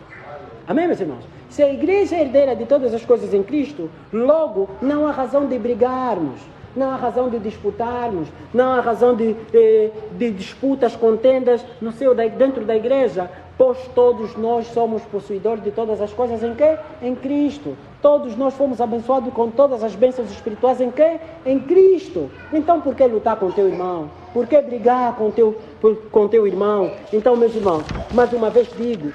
Amém, meus irmãos? Se a igreja é herdeira de todas as coisas em Cristo, logo não há razão de brigarmos, não há razão de disputarmos, não há razão de disputas, contendas dentro da igreja, pois todos nós somos possuidores de todas as coisas em quê? Em Cristo. Todos nós fomos abençoados com todas as bênçãos espirituais em quê? Em Cristo. Então por que lutar com teu irmão? Por que brigar com teu irmão? Então, meus irmãos, mais uma vez digo,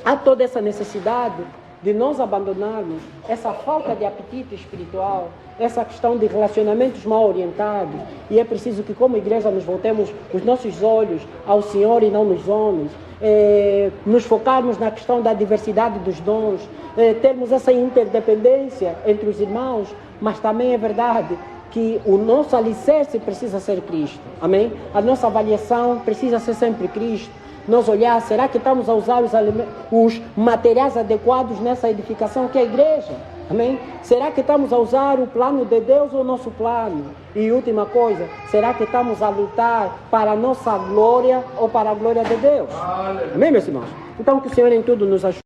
há toda essa necessidade de nós abandonarmos essa falta de apetite espiritual, essa questão de relacionamentos mal orientados, e é preciso que como igreja nos voltemos os nossos olhos ao Senhor e não nos homens, nos focarmos na questão da diversidade dos dons, termos essa interdependência entre os irmãos, mas também é verdade que o nosso alicerce precisa ser Cristo, amém? A nossa avaliação precisa ser sempre Cristo. Nós olhar, será que estamos a usar os materiais adequados nessa edificação que é a igreja? Amém? Será que estamos a usar o plano de Deus ou o nosso plano? E última coisa, será que estamos a lutar para a nossa glória ou para a glória de Deus? Amém, meus irmãos? Então que o Senhor em tudo nos ajude.